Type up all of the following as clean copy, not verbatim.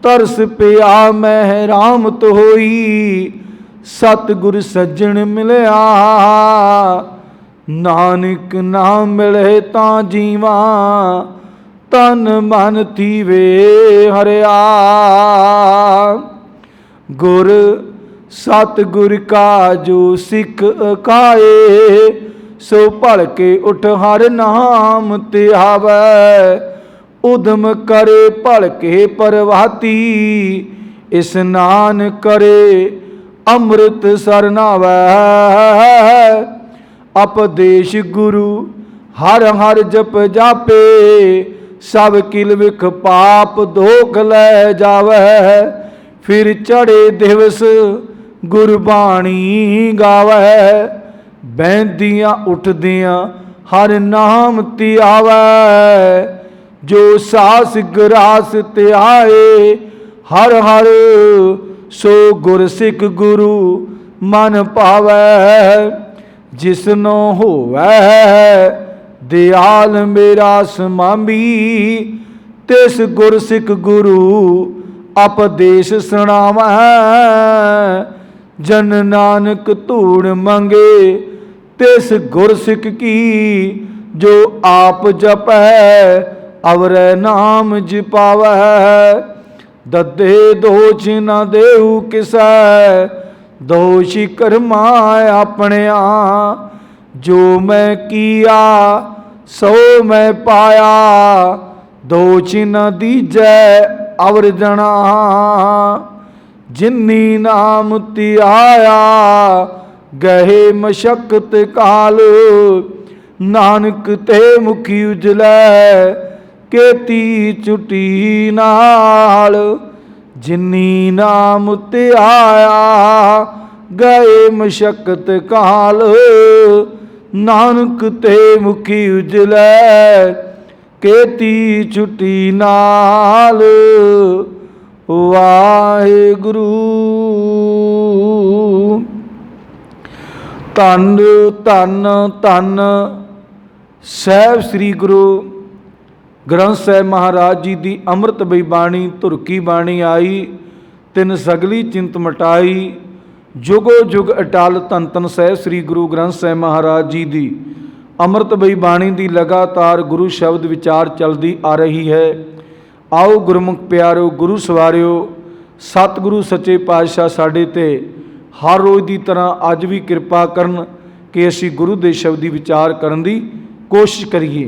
तरस पिया मैं रामत होई, सतगुर सज्जन मिलया। नानक नाम मिले तां जीवा, तन मन थीवे हरिया। गुर सतगुर का जो सिख काए, सो भल के उठ हर नाम ध्यावै। उदम करे भल के परवाती, स्नान करे अमृत सरनावै। उपदेश गुरु हर हर जप जापे, सब किल विख पाप धोख लै जावै। फिर चढ़े दिवस गुरबाणी गावै, बहदियाँ उठदियाँ हर नाम ध्यावै। जो सास ग्रास ध्याए हर हर, सो गुर सिख गुरु मन पावै। जिसनो होवै दयाल मेरा समामी, तिस गुर सिख गुरु उपदेश सुनावै। जन नानक धूड़ मंगे तिस गुर सिख की, जो आप जपै अवरै नाम जपावै। ददे दोष न देहु किसै, दोषी कर्मा अपनिया। जो मैं किया सो मैं पाया, दोष न दीजै अवर जना। जिन्नी नाम ध्याया गहे मशक्कत काल, नानक ते मुखी उजलै केती चुटी नाल। जिन्नी नाम ध्याया गए मशक्कत काल, नानक ते मुखी उजलै केती छुटी नाल। वाहिगुरु। धन धन धन साहिब श्री गुरु ग्रंथ साहिब महाराज जी की अमृतमई बाणी धुरकी बाणी आई। तिन सगली चिंत मिटाई, जुगो जुग अटल। धन धन साहिब श्री गुरु ग्रंथ साहिब महाराज जी की अमृतमई बाणी की लगातार गुरु शब्द विचार चलती आ रही है। आओ गुरमुख प्यारो, गुरु सवारियो, सतगुरु सच्चे पातशाह साडे ते हर रोज़ की तरह अज भी कृपा करन कि असी गुरु के शब्द की विचार करने की कोशिश करिए।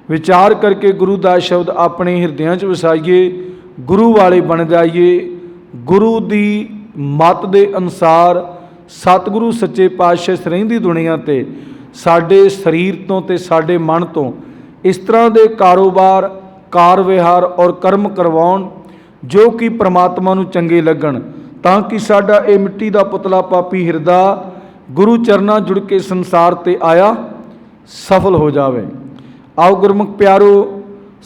विचार करके गुरु का शब्द अपने हिरदियां च वसाइए, गुरु वाले बन जाइए। गुरु की मत के अनुसार सतगुरु सच्चे पातशाह इस रहिंदी दुनिया ते साडे शरीर तो ते साडे मन तो इस तरह के कारोबार, कार विहार और कर्म करवाउण जो कि परमात्मा नूं चंगे लगन, ताकि साडा ये मिट्टी का पुतला पापी हिरदा गुरु चरना जुड़ के संसार ते आया सफल हो जावे। आओ गुरमुख प्यारो,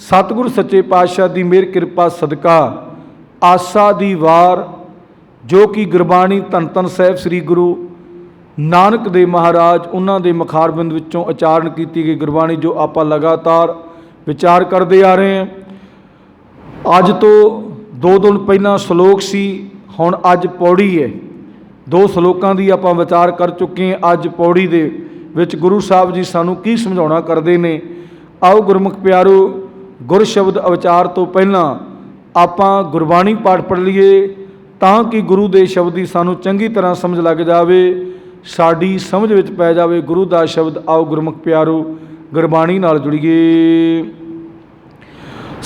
सतगुरु सच्चे पातशाह की मेहर कृपा सदका आसा दी वार जो कि गुरबाणी धन धन साहिब श्री गुरु नानक देव महाराज उन्होंने मुखारबिंद विचों उचारण की गई गुरबाणी जो आप लगातार विचार करते आ रहे हैं। अज तो 2 दिन पहला सलोक सी, हुण अज पौड़ी है। 2 सलोकां की आप विचार कर चुके हैं। अज पौड़ी दे विच गुरु साहब जी सानू की समझाउणा करते हैं। आओ गुरमुख प्यारो, गुर शब्द अवचार तो पहला आपां गुरबाणी पाठ पढ़ लीए, ताकि गुरु के शब्द की सानू चंगी तरह समझ लग जाए, साड़ी समझ विच पै जाए गुरु का शब्द। आओ गुरमुख प्यारो, गुरबाणी नाल जुड़िए।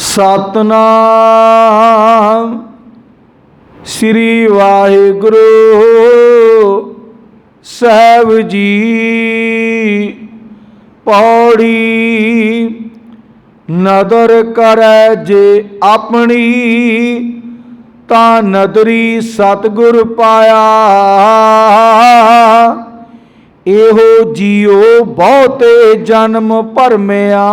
सतनाम श्री वाहिगुरु साहिब जी। पौड़ी नदर करे जे अपनी, ता नदरी सतगुर पाया। एहो जियो बहुते जन्म भरमिया,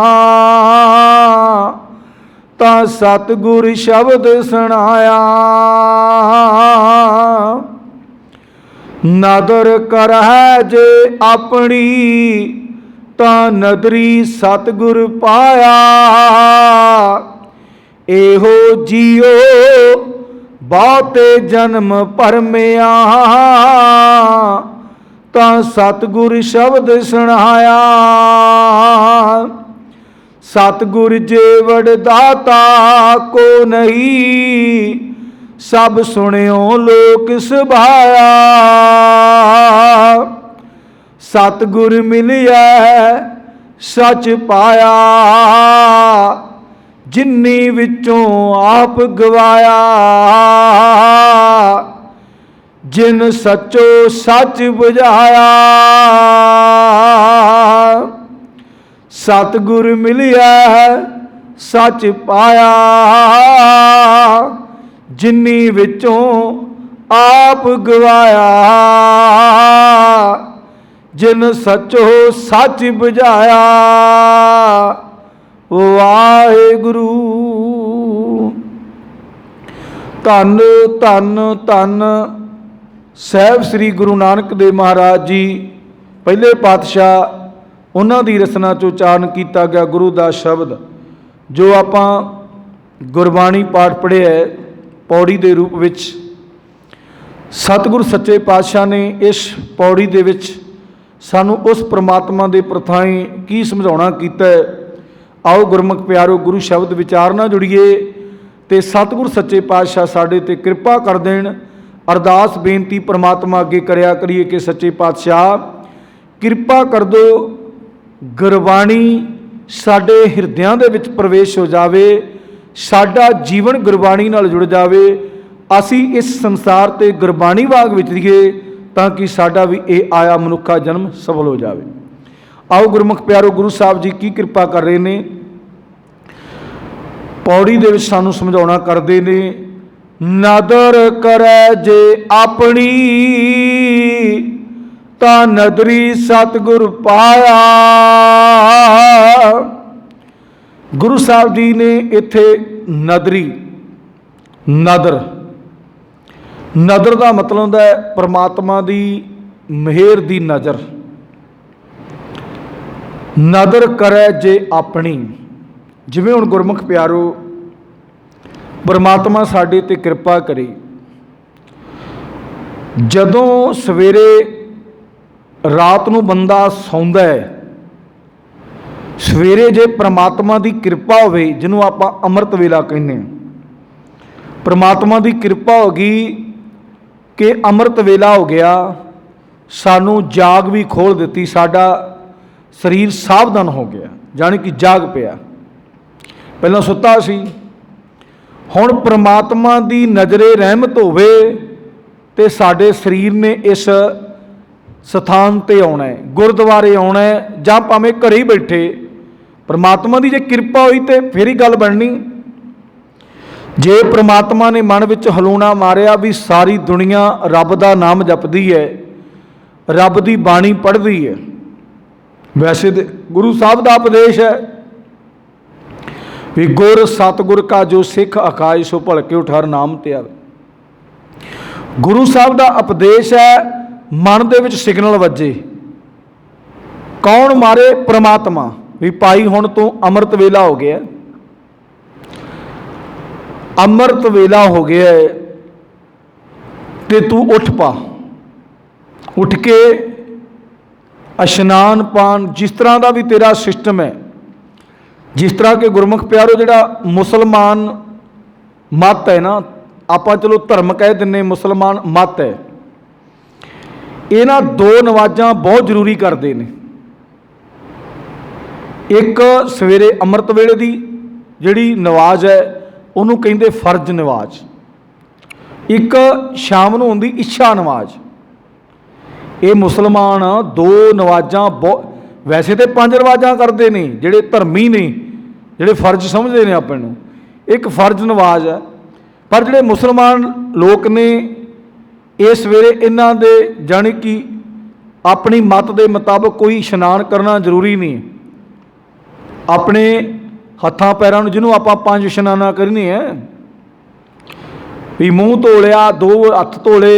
ता सतगुर शब्द सुनाया। नदर करह जे अपनी, ता नदरी सतगुर पाया। एहो जियो बहुते जन्म भरमिया तां सतगुर शब्द सुनाया। सतगुर जेवड़ दाता को नहीं सब सुनियो लोक सभाया। सतगुर मिलिया सच पाया जिन्नी विचों आप गवाया। जिन सचो सच बुझाया सतगुर मिलिया सच पाया। जिन्नी विचों आप गवाया जिन सचो सच बुझाया। वाहिगुरु धन धन धन साहिब श्री गुरु नानक देव महाराज जी पहले पातशाह उन्हां दी रचना चों उचारण किया गया गुरु का शब्द जो आपां गुरबाणी पाठ पढ़िया है पौड़ी के रूप विच। सतगुरु सच्चे पातशाह ने इस पौड़ी दे विच सानू उस परमात्मा के प्रथाएं की समझाउणा कीता है। आओ गुरमुख प्यारो गुरु शब्द विचार ना जुड़िए तो सतगुरु सच्चे पातशाह साडे ते कृपा कर देण। अरदास बेनती परमात्मा अगे करया करिए कि सच्चे पातशाह कृपा कर दो गुरबाणी साडे हिरदियां दे विच प्रवेश हो जावे साडा जीवन गुरबाणी नाल जुड़ जावे असी इस संसार ते गुरबाणी वाग विचरीए ताकि साडा भी ये आया मनुखा जन्म सफल हो जाए। आओ गुरमुख प्यारो गुरु साहब जी की कृपा कर रहे ने पौड़ी दे विच सानू समझाउणा करदे ने। नदर करे जे अपनी ता नदरी सतगुर पाया। गुरु साहब जी ने इत्थे नदरी नदर नदर का मतलब होंदा है परमात्मा की मेहर की नज़र। नदर करे जे अपनी जिवें हुण गुरमुख प्यारो परमात्मा साडे ते कृपा करे जदों सवेरे रात नूं बंदा सौंदा है सवेरे जे परमात्मा की कृपा होवे जिन्हों आपां अमृत वेला कहने परमात्मा की कृपा होगी कि अमृत वेला हो गया सानू जाग भी खोल दी साडा शरीर सावधान हो गया जाने कि जाग पिया पहला सुता सी हुण परमात्मा की नज़रे रहमत होवे ते साडे शरीर ने इस स्थान ते आउणा है गुरुद्वारे आउणा है जां भावें घरे ही बैठे परमात्मा की जे कृपा हुई तो फिर ही गल बननी। जे परमात्मा ने मन विच हलूणा मारिया भी सारी दुनिया रब का नाम जपदी है रब की बाणी पढ़ती है। वैसे तो गुरु साहब का उपदेश है भी गुर सतगुर का जो सिख अकाय सो भलके उठार नाम ते आवे। गुरु साहब का उपदेश है मन दे विच सिग्नल वजे कौन मारे परमात्मा भी पाई हुण तू अमृत वेला हो गया अमृत वेला हो गया है ते तू उठ पा उठ के इशनान पान जिस तरह का भी तेरा सिस्टम है जिस तरह के गुरमुख प्यारो जिहड़ा मुसलमान मत है ना आपां चलो धर्म कह दिन्ने मुसलमान मत है इन्हां दो नवाजां बहुत जरूरी करते हैं। एक सवेरे अमृत वेले की जिहड़ी नवाज है उन्होंने कहिंदे फर्ज नवाज एक शाम नूं हुंदी इच्छा नवाज। ये मुसलमान दो नवाजां वैसे तो 5 नवाजां करते हैं जिहड़े धर्मी ने जिहड़े फर्ज समझते हैं अपने एक फर्ज नवाज है पर जिहड़े मुसलमान लोग ने ये सवेरे इन्हां दे जाने कि अपनी मत के मुताबिक कोई इशनान करना जरूरी नहीं अपने हत्थां पैरां नूं जिन्हों आपां 5 इशनाना करनी है भी मूँह धो लिया 2 हत्थ धोले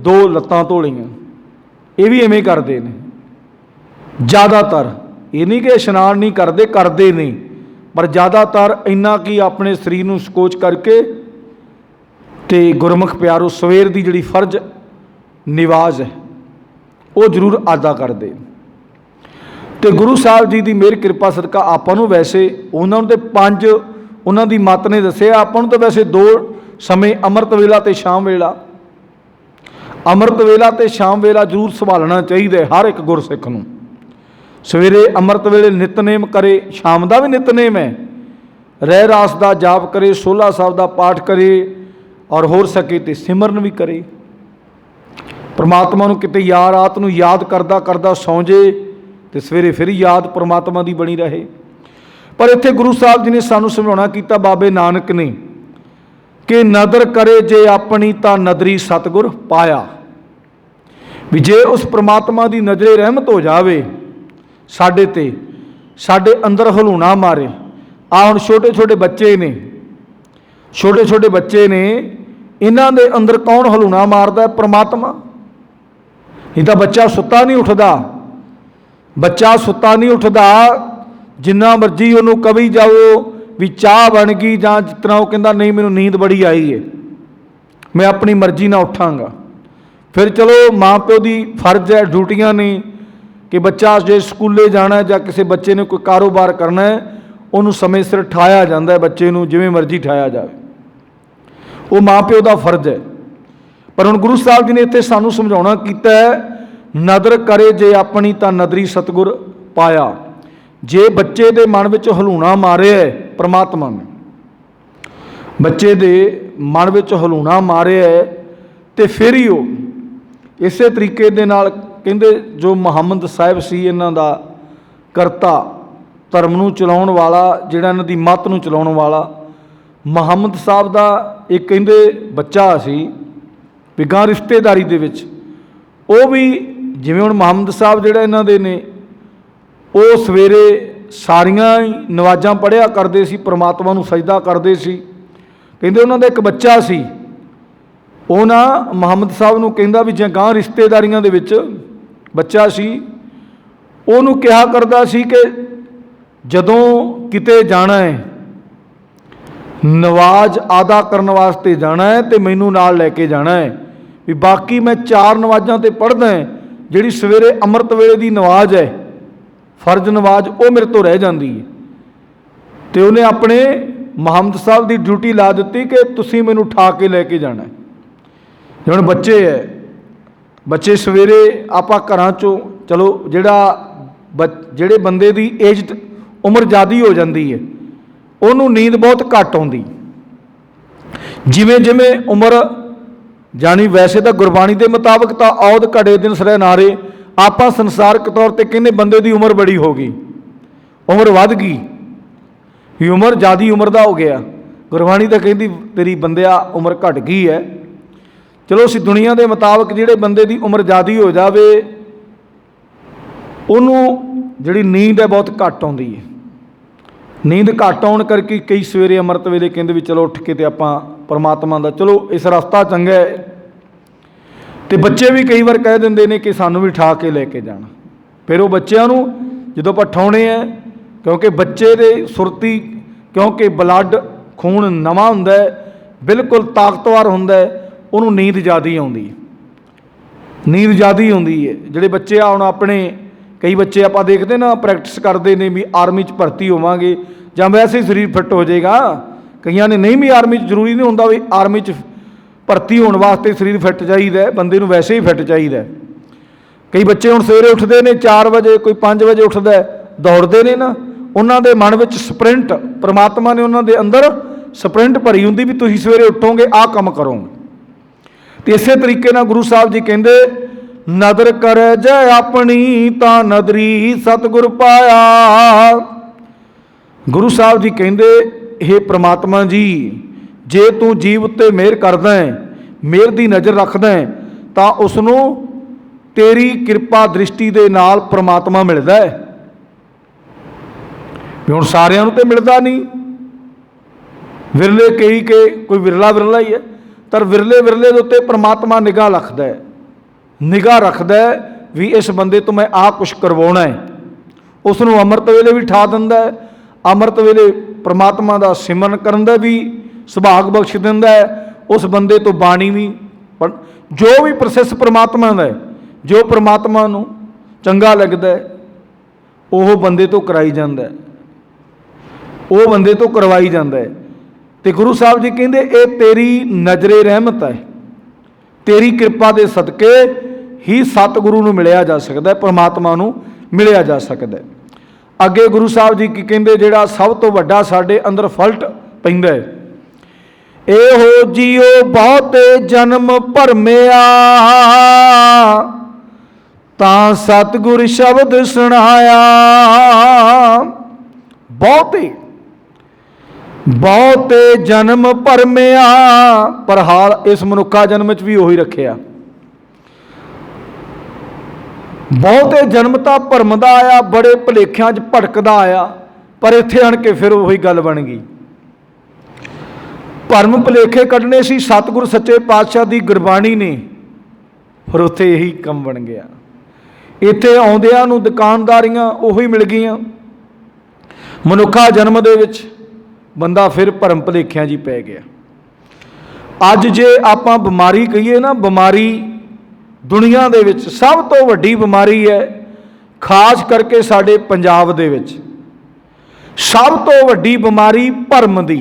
2 लत्तां धो लईआं ये भी इवें करते हैं ज़्यादातर ये नहीं कि इशनान नहीं करते नहीं पर ज़्यादातर इन्ना कि अपने शरीर नूं संकोच करके तो गुरमुख प्यारो सवेर की जिहड़ी फर्ज निवाज है वो जरूर अदा कर दे। तो गुरु साहब जी की मेहर कृपा सदका आपां नूं वैसे उन्होंने तो 5 उन्हों की मत ने दसिया, आपां नूं तो वैसे 2 समय अमृत वेला तो शाम वेला, अमृत वेला तो शाम वेला जरूर संभालना चाहिए हर एक गुरसिख नूं। सवेरे अमृत वेले नितनेम करे, शाम का भी नितनेम है, रह रास का जाप करे, सोला साहब का पाठ करे और हो सके तो सिमरन भी करे। परमात्मा नूं किते रात नूं याद करदा करदा सौ जे तो सवेरे फिर याद परमात्मा की बनी रहे। पर इत्थे गुरु साहब जी ने सानू समझाउणा कीता बाबे नानक ने कि नदर करे जे अपनी ता नदरी सतगुर पाया। भी जे उस परमात्मा की नजरे रहमत हो जाए साडे ते, साडे अंदर हलूना मारे। आ हुण छोटे छोटे बच्चे ने, छोटे छोटे बच्चे ने, इन्हां दे अंदर कौन हलूना मारदा है? परमात्मा। नहीं तो बच्चा सुत्ता नहीं उठदा, बच्चा सुत्ता नहीं उठदा, जिन्ना मर्जी उन्होंने कवी जाओ भी चाह बन गई जां जितना वो कहता नहीं मैनूं नींद बड़ी आई है, मैं अपनी मर्जी ना उठांगा। फिर चलो माँ प्यो की फर्ज है, ड्यूटियां ने कि बच्चा जे स्कूले जाना है जां किसी बच्चे ने कोई कारोबार करना है उन्होंने समय सिर ठाया जाता है, बच्चे नूं जिवें मर्जी ठाया जाए, वो माँ प्यो का फर्ज है। पर हुण गुरु साहब जी ने इत्थे सानूं समझाउणा कीता है, नदर करे जे अपनी ता नदरी सतगुर पाया। जे बच्चे दे मन विच हलूना मारे है परमात्मा ने, बच्चे दे मन विच हलूना मारे है तो फिर ही वो इस तरीके दे नाल कहंदे जो मुहम्मद साहिब सी इन्हां दा करता, धर्म नूं चलाउण वाला, जिहड़ा इन्हां दी मत नूं चलाउण वाला मुहम्मद साहब दा एक कहंदे बच्चा सी भी गां रिश्तेदारी दे विच वो भी जिवें हुण मुहम्मद साहब जिहड़ा इन्हां दे ने वो सवेरे सारियां ही नवाजां पढ़िया करते सी, परमात्मा नूं सजदा करते सी। कहंदे उन्हां दा एक बच्चा सी, वो ना मुहम्मद साहब नूं कहंदा भी जे गां रिश्तेदारियां दे विच बच्चा सी, उहनूं कहा करदा सी कि जदों किते जाना है नवाज आदा करने वास्ते जाना है तो मैनू नाल लैके जाना है, भी बाकी मैं 4 नवाजां ते पढ़दा है, जिहड़ी सवेरे अमृत वेले दी नवाज है फर्ज नवाज वो मेरे तो रह जाती है। तो उन्हें अपने मुहम्मद साहब की ड्यूटी ला दी कि तुसीं मैनू उठा के लैके जाना है। हुण बच्चे है, बच्चे सवेरे आपां घरां चों चलो जिहड़े बंदे की एज उम्र ज़्यादा हो जाती है उन्होंने नींद बहुत घट आउंदी, जिमें जिमें उम्र जानी वैसे तो गुरबाणी के मुताबिक तो औद घड़े दिन सरे नारे, आपां संसारक तौर पर कहने बंदे की उम्र बड़ी हो गई, उम्र वध गई, उम्र ज़्यादा उम्र का हो गया। गुरबाणी तो कहती तेरी बंदिया उम्र घट गई है। चलो असीं दुनिया के मुताबिक जिहड़े बंदे की उम्र ज़्यादा हो जाए उन्होंने जिहड़ी नींद है बहुत घट आउंदी है। नींद घट आउण करके कई सवेरे अमृत वेले कहते भी चलो उठ के तो आपां परमात्मा का चलो इस रास्ता चंगा है, तो बच्चे भी कई बार कह देंगे ने कि सानू भी ठा के लैके जाना। फिर वो बच्चों जो आप ठाने हैं, क्योंकि बच्चे दे सुरती क्योंकि ब्लड खून नवा हुंदा है, बिल्कुल ताकतवर हुंदा है, उन्होंने नींद ज़्यादा आउंदी है, नींद ज़्यादा आउंदी है। जिहड़े बच्चे हुण अपने कई बच्चे आप देखते ना प्रैक्टिस करते हैं भी आर्मी च भर्ती होवांगे जां वैसे ही शरीर फिट हो जाएगा, कईयां ने नहीं भी आर्मी जरूरी नहीं होंदा भी आर्मी च भर्ती होने वास्ते शरीर फिट चाहिए, बंदे नूं वैसे ही फिट चाहिए। कई बच्चे हुण सवेरे उठते हैं 4 बजे, कोई 5 बजे उठता है, दौड़ते हैं ना, उन्हां दे मन विच स्प्रिंट परमात्मा ने उन्हां दे अंदर स्प्रिंट भरी हुंदी भी तुसीं सवेरे उठोगे आ काम करोगे। तो इस तरीके नाल गुरु साहब जी कहंदे नदर कर जय अपनी ता नदरी सतगुर पाया। गुरु साहब जी कहंदे हे परमात्मा जी जे तू जीव उत्ते मेहर करदा है, मेहर की नज़र रखदा है तो उसनों तेरी कृपा दृष्टि दे नाल परमात्मा मिलदा है। हुण सारियां नूं ते मिलदा नहीं, विरले कई के कोई विरला विरला ही है, पर विरले विरले दे उत्ते परमात्मा निगाह रखदा है, निगाह रखदा है भी इस बंदे तो मैं आ कुछ करवाउणा है। उसनों अमृत वेले भी ठा दिंदा है, अमृत वेले परमात्मा का सिमरन करन दा भी सुभाग बख्श दिंदा है, उस बंदे तो बाणी भी जो भी प्रोसैस परमात्मा का है, जो परमात्मा नूं चंगा लगता है वो बंदे तो कराई जाता है, वो बंदे तो करवाई जाता है। तो गुरु साहब जी कहते ये तेरी नजरे रहमत है, तेरी कृपा के सदके ही सतगुरु नूं मिलिया जा सकता है, परमात्मा नूं मिलिया जा सकता है। अगे गुरु साहब जी की कहते जिहड़ा सब तो वड्डा साडे अंदर फल्ट पैंदा है, एहो जियो बहुते जन्म भरमिया तां सतगुर शब्द सुनाया। बहुते जन्म भरमिया, पर हाल इस मनुखा जन्म च भी उही रखिया। बहुते जन्म तो भरमदा आया, बड़े भुलेखियां च भटकदा आया, पर इत्थे आण के फिर उही गल बन गई। भरम भुलेखे कढ़ने सी सतगुर सच्चे पातशाह की गुरबाणी ने, फिर उत्थे यही कम बन गया। इत्थे आउंदियां नूं दुकानदारियां उही मिल गईयां, मनुखा जन्म दे विच बंदा फिर भरम भुलेखियां जी पै गया। अज जे आपां बीमारी कहीए ना, बीमारी दुनिया दे विच सब तो वड्डी बीमारी है, खास करके साडे पंजाब दे विच सब तो वड्डी बीमारी भरम दी।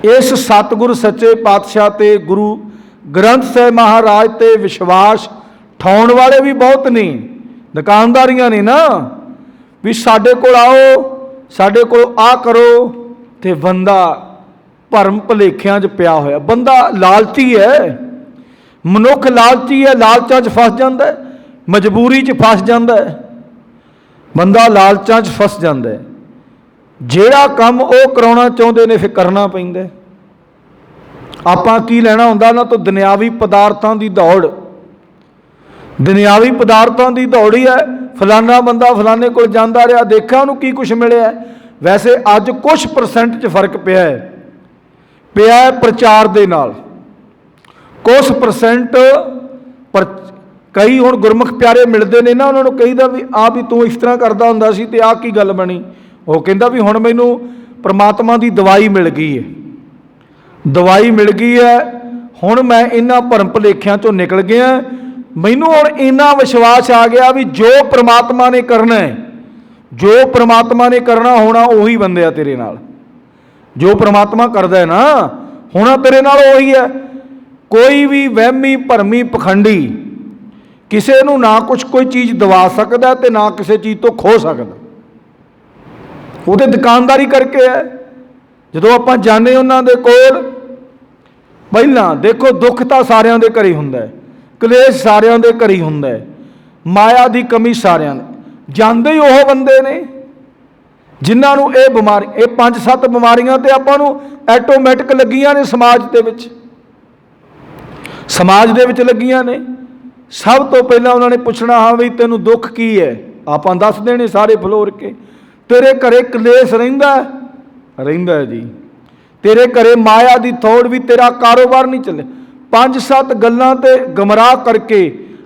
इस सतगुर सच्चे पातशाह ते गुरु ग्रंथ साहिब महाराज ते विश्वास ठाउण वाले भी बहुत ने, दुकानदारियां ने ना भी साडे कोल आओ, साडे कोल आ करो, ते बंदा भरम भुलेखियां च पिया होया। बंदा लालची है, मनुख लालची है, लालचां च फस जाता है, मजबूरी च फस जाता है, बंदा लालचां च फस जाता है। ਜਿਹੜਾ ਕੰਮ ਉਹ ਕਰਾਉਣਾ ਚਾਹੁੰਦੇ ਨੇ ਫਿਰ ਕਰਨਾ ਪੈਂਦਾ। ਆਪਾਂ ਕੀ ਲੈਣਾ ਹੁੰਦਾ ਨਾ ਤੋਂ ਦੁਨਿਆਵੀ ਪਦਾਰਥਾਂ ਦੀ ਦੌੜ, ਦੁਨਿਆਵੀ ਪਦਾਰਥਾਂ ਦੀ ਦੌੜ ਹੀ ਹੈ। ਫਲਾਨਾ ਬੰਦਾ ਫਲਾਨੇ ਕੋਲ ਜਾਂਦਾ ਰਿਹਾ, ਦੇਖਿਆ ਉਹਨੂੰ ਕੀ ਕੁਛ ਮਿਲਿਆ। ਵੈਸੇ ਅੱਜ ਕੁਛ ਪਰਸੈਂਟ 'ਚ ਫਰਕ ਪਿਆ ਹੈ ਪ੍ਰਚਾਰ ਦੇ ਨਾਲ, ਕੁਛ ਪਰਸੈਂਟ ਪਰ ਕਈ ਹੁਣ ਗੁਰਮੁਖ ਪਿਆਰੇ ਮਿਲਦੇ ਨੇ ਨਾ, ਉਹਨਾਂ ਨੂੰ ਕਹੀਦਾ ਵੀ ਆ ਵੀ ਤੂੰ ਇਸ ਤਰ੍ਹਾਂ ਕਰਦਾ ਹੁੰਦਾ ਸੀ ਤੇ ਆਹ ਕੀ ਗੱਲ ਬਣੀ। ਉਹ ਕਹਿੰਦਾ ਵੀ ਹੁਣ ਮੈਨੂੰ परमात्मा की दवाई मिल गई है, दवाई मिल गई है, हुण मैं इन्हां भरम भुलेखियां चों निकल गया। मैनूं हुण इन्ना विश्वास आ गया भी जो परमात्मा ने करना है, जो परमात्मा ने करना होना उही बंदे तेरे नाल, जो परमात्मा करदा है ना होना तेरे नाल उही है। कोई भी वहमी भरमी पखंडी किसी नूं ना कुछ कोई चीज़ दवा सकदा ते ना किसी चीज़ तो खो सकदा, वो तो दुकानदारी करके है। जो आप जाने उन्होंने कोल पहला देखो दुख तो सारिਆਂ ਦੇ ਘਰ ਹੀ ਹੁੰਦਾ है, कलेश सारिਆਂ ਦੇ ਘਰ ही ਹੁੰਦਾ है, माया की कमी सारिਆਂ ਦੇ। ਜਾਂਦੇ ही ਉਹ ਬੰਦੇ ने जिन्हां नूं ਇਹ ਬਿਮਾਰੀ, ਇਹ 5-7 ਬਿਮਾਰੀਆਂ ਤੇ ਆਪਾਂ ਨੂੰ ਐਟੋਮੈਟਿਕ ਲੱਗੀਆਂ ਨੇ समाज ਦੇ ਵਿੱਚ, समाज ਦੇ ਵਿੱਚ ਲੱਗੀਆਂ ਨੇ। सब तो पहला उन्होंने पूछना हाँ भी तेनों दुख की है, आप दस देने सारे फलोर के। तेरे घरे कलेश रहिंदा है जी, तेरे घरे माया की थोड़ भी, तेरा कारोबार नहीं चले। 5-7 गल्लां ते गमराह करके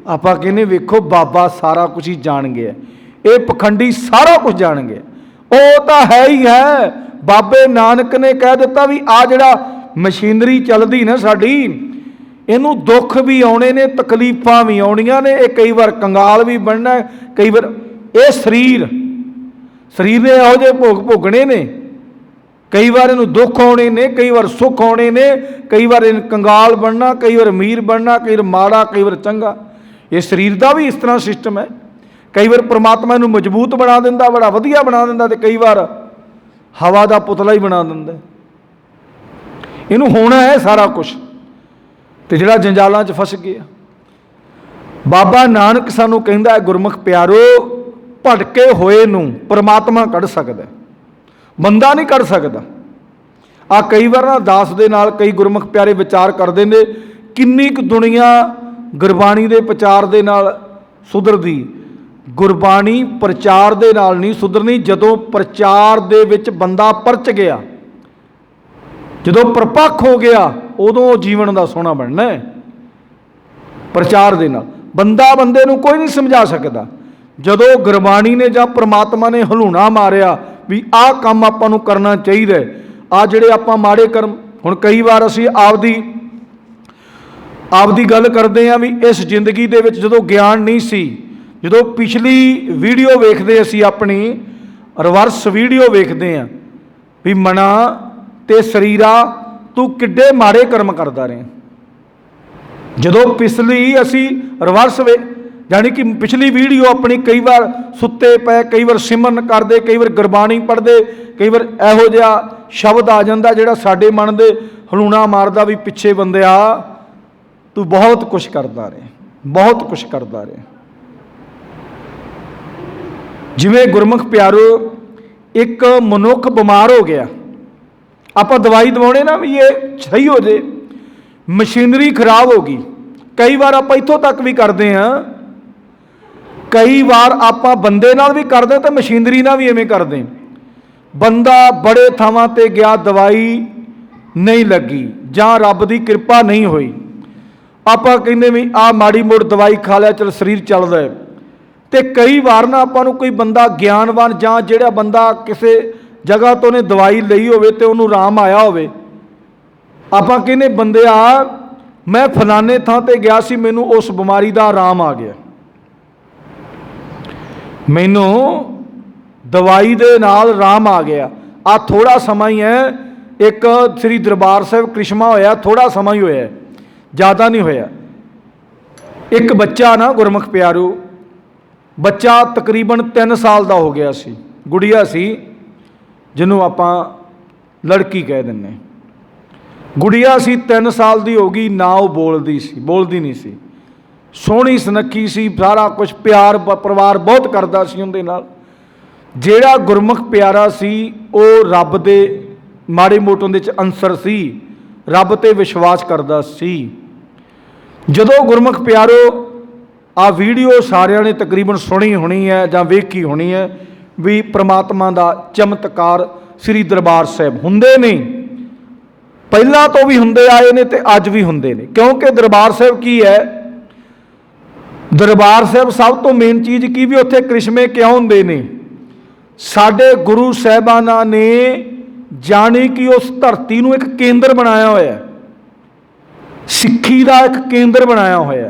आपां कहने वेखो बाबा सारा कुछ ही जान गया, ये पखंडी सारा कुछ जान गया। वो तो है ही है, बाबे नानक ने कह दिता भी आ जिहड़ा मशीनरी चलदी ना साडी, इनू दुख भी आने ने, तकलीफां भी आउणियां ने, कई बार कंगाल भी बनना, कई बार ये शरीर ने इहो जिहे भोग भोगने ने, कई बार इनू दुख आने ने, कई बार सुख आने ने, कई बार इन कंगाल बनना, कई बार अमीर बनना, कई बार माड़ा, कई बार चंगा। ये शरीर का भी इस तरह सिस्टम है। कई बार परमात्मा इनू मजबूत बना दिंदा, बड़ा वधिया बना दिंदा, ते कई बार हवा का पुतला ही बना दिंदा। इनू होना है सारा कुछ, तो जिहड़ा जंजालां च फस गया। बाबा नानक सानू कहंदा है गुरमुख प्यारो, भटके होए नूं परमात्मा कढ़ सकदा, बंदा नहीं कढ़ सकदा। आ कई बार ना दास दे नाल कई गुरमुख प्यारे विचार करदे ने, किन्नी क दुनिया गुरबाणी दे प्रचार दे नाल सुधरदी। गुरबाणी प्रचार दे नाल नहीं सुधरनी, जदों प्रचार दे विच बंदा परच गया, जदों परपक्ष हो गया, उदों जीवन का सोहना बनना है। प्रचार दे नाल बंदा बंदे नूं कोई नहीं समझा सकता। जदों गुरबाणी ने जां परमात्मा ने हलूणा मारिया भी आ काम आपां नूं करना चाहिए, आ जिहड़े आपां माड़े कर्म हुण कई बार असीं आपदी गल करते हैं भी इस जिंदगी दे विच जदों ज्ञान नहीं सी, जदों पिछली वीडियो वेखदे असीं अपनी रिवर्स वीडियो वेखदे हैं भी मना ते शरीरा तू किड्डे माड़े कर्म करदा रहे। जदों पिछली असीं रिवर्स यानी कि पिछली वीडियो अपनी कई बार सुत्ते पे, कई बार सिमरन करते, कई बार गुरबाणी पढ़ते, कई बार इहो जिहा शब्द आ जाता जिहड़ा साडे मन दे हलूणा मारदा भी पिछे बंदिया तू बहुत कुछ करता रहे, बहुत कुछ करता रहे। जिवें गुरमुख प्यारो एक मनुख बीमार हो गया, आप दवाई दवाने ना भी ये सही हो जाए, मशीनरी खराब हो गई। कई बार आप इत्थों तक भी करते हैं, कई बार आप बंदे नाल भी करते तो मशीनरी नाल भी इवें करते। बंदा बड़े थावां ते गया, दवाई नहीं लगी जां रब दी कृपा नहीं हुई, आप कहते भी आ माड़ी मोड़ दवाई खा लिया चल शरीर चलदा है। तो कई बार ना आपां नूं कोई बंदा ज्ञानवान जां जिहड़ा बंदा किसी जगह तो ने दवाई लई होवे ते उहनूं आराम आया होवे, आपां कहने बंदिया मैं फलाने थां ते गया सी, मैनूं उस बीमारी दा आराम आ गया, मैनूं दवाई दे नाल आराम आ गया। आ थोड़ा समा ही है, एक श्री दरबार साहिब करिश्मा होया, थोड़ा समा ही होया, ज़्यादा नहीं होया। एक बच्चा ना गुरमुख प्यारो, बच्चा तकरीबन 3 साल का हो गया सी, गुड़िया सी जिन्हों आपां लड़की कह दिंने। गुड़िया सी 3 साल की हो गई, ना वो बोलदी नहीं सी, सोहनी सुनक्खी सी, सारा कुछ प्यार परिवार बहुत करता सी उहदे नाल। जिहड़ा गुरमुख प्यारा सी वो रब दे माड़े मोट उहदे च अंसर सी, रब ते विश्वास करता सी। जदों गुरमुख प्यारो आ वीडियो सारिਆਂ ने तकरीबन सुनी होनी है जां वेखी होनी है भी परमात्मा दा चमत्कार श्री दरबार साहिब हुंदे ने, पहला तो भी हुंदे आए ने ते अज भी हुंदे ने। क्योंकि दरबार साहिब की है, दरबार साहिब सब तो मेन चीज़ की भी उत्थे करिश्मे क्यों हुंदे ने, साडे गुरु साहिबाना ने जानी कि उस धरती नूं एक केंद्र बनाया होया, सिੱਖੀ का एक केंद्र बनाया होया।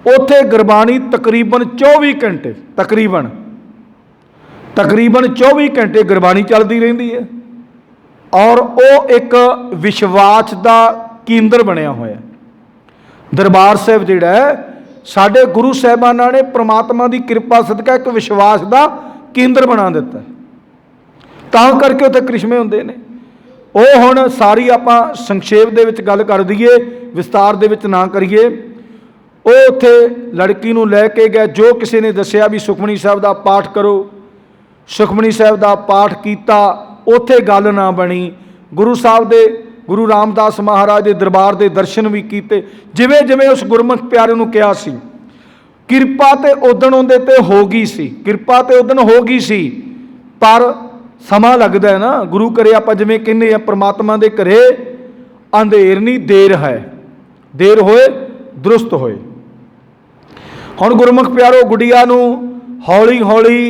उत्थे गुरबाणी तकरीबन 24 घंटे तकरीबन 24 घंटे गुरबाणी चलती रहिंदी है और वो एक विश्वास का केंद्र बनया होया। दरबार साहिब जिहड़ा है साडे गुरु साहिबाना ने परमात्मा की कृपा सदका एक विश्वास का केंद्र बना दिता, तां करके उत्थे करिश्मे हुंदे ने। ਉਹ ਹੁਣ सारी ਆਪਾਂ संक्षेप ਦੇ ਵਿੱਚ ਗੱਲ कर दईए, विस्तार ਦੇ ਵਿੱਚ ना करिए। ਉਹ ਉੱਥੇ लड़की ਨੂੰ ਲੈ ਕੇ गए, जो किसी ने दसिया भी सुखमनी साहब ਦਾ पाठ करो, सुखमनी साहब ਦਾ पाठ किया, ਉੱਥੇ ਗੱਲ ना बनी। गुरु साहब ਦੇ गुरु रामदास महाराज ਦੇ दरबार ਦੇ दर्शन भी किए, जिवें जिवें उस गुरमुख प्यारे ਨੂੰ ਕਿਹਾ ਸੀ। किरपा तो उदण उहदे ते हो गई सी, किरपा तो उदण हो गई सी, पर समा लगता है ना। गुरु करे आप जिमें कहने परमात्मा के घरे अंधेर नहीं देर है, देर होए दुरुस्त होए। हुण गुरमुख प्यारो गुड़िया नूं हौली हौली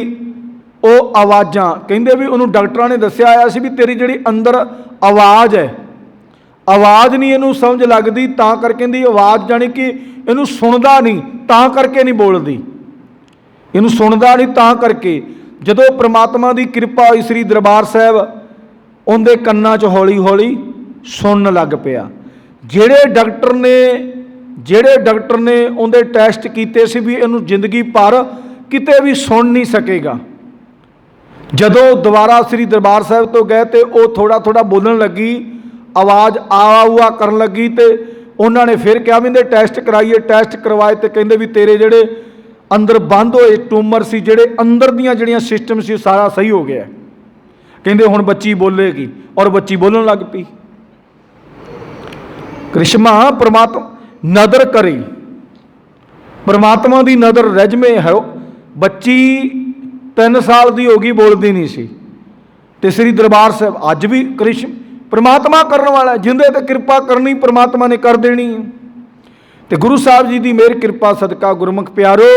वो आवाज़ां कहंदे भी उन्होंने डॉक्टरां ने दस्सिया आया सी भी तेरी जिहड़ी अंदर आवाज़ है, आवाज़ नहीं इनू समझ लगती, तां करके कहंदी आवाज़ जानी कि इनू सुनदा नहीं, तां करके नहीं बोलदी, इनू सुनदा नहीं तां करके। जदों परमात्मा की कृपा हुई श्री दरबार साहिब उनके कन्नां च हौली हौली सुनन लग पिया। जिहड़े डॉक्टर ने उनके टैसट किए सी भी इनू जिंदगी भर किते भी सुन नहीं सकेगा। जदों दोबारा श्री दरबार साहिब तो गए तो वो थोड़ा थोड़ा बोलण लगी, आवाज़ आ करन लगी, तो उन्होंने फिर कहा भी इहदे टैसट कराइए, टैसट करवाए तो कहंदे भी तेरे जिहड़े अंदर बंद होए ट्यूमर सी, जिहड़े अंदर दियां जिहड़ियां सिस्टम सी सारा सही हो गया। कहंदे हुण बच्ची बोलेगी, और बच्ची बोलण लग पई। करिश्मा परमात्मा नदर करे, परमात्मा की नदर रजमे है। बच्ची 3 साल की हो गई, बोलती नहीं सी, ते श्री दरबार साहिब अज भी करिश्मा परमात्मा करने वाला, जिंदे ते कृपा करनी परमात्मा ने कर देनी। तो गुरु साहब जी की मेहर कृपा सदका गुरमुख प्यारो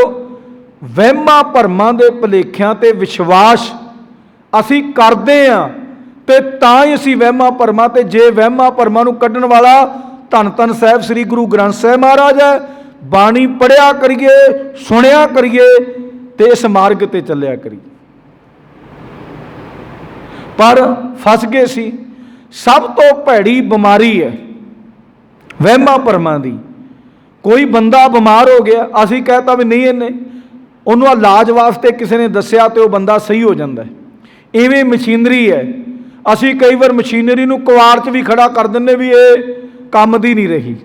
वहमां भरमां दे भुलेखियां ते विश्वास असी करते हाँ, ਤੇ ਤਾਂ ਹੀ ਅਸੀਂ ਵਹਿਮਾਂ ਭਰਮਾਂ ਤੇ ਜੇ ਵਹਿਮਾਂ ਭਰਮਾਂ ਨੂੰ ਕੱਢਣ ਵਾਲਾ ਧੰਨ ਧੰਨ ਸਾਹਿਬ ਸ੍ਰੀ ਗੁਰੂ ਗ੍ਰੰਥ ਸਾਹਿਬ ਮਹਾਰਾਜ ਹੈ। ਬਾਣੀ ਪੜ੍ਹਿਆ ਕਰੀਏ, ਸੁਣਿਆ ਕਰੀਏ ਤੇ ਇਸ ਮਾਰਗ ਤੇ ਚੱਲਿਆ ਕਰੀਏ। ਪਰ ਫਸ ਗਏ ਸੀ। ਸਭ ਤੋਂ ਭੈੜੀ ਬਿਮਾਰੀ ਹੈ ਵਹਿਮਾਂ ਭਰਮਾਂ ਦੀ। ਕੋਈ ਬੰਦਾ ਬਿਮਾਰ ਹੋ ਗਿਆ, ਅਸੀਂ ਕਹਿਤਾ ਵੀ ਨਹੀਂ ਇਹਨੇ, ਉਹਨੂੰ ਇਲਾਜ ਵਾਸਤੇ ਕਿਸੇ ਨੇ ਦੱਸਿਆ ਤੇ ਉਹ ਬੰਦਾ ਸਹੀ ਹੋ ਜਾਂਦਾ। ਇਵੇਂ ਮਸ਼ੀਨਰੀ ਹੈ। ਅਸੀਂ ਕਈ ਵਾਰ ਮਸ਼ੀਨਰੀ ਨੂੰ ਕੁਆਰ 'ਚ ਵੀ ਖੜਾ ਕਰ ਦਿੰਦੇ ਵੀ ਇਹ ਕੰਮ ਦੀ ਨਹੀਂ ਰਹੀ।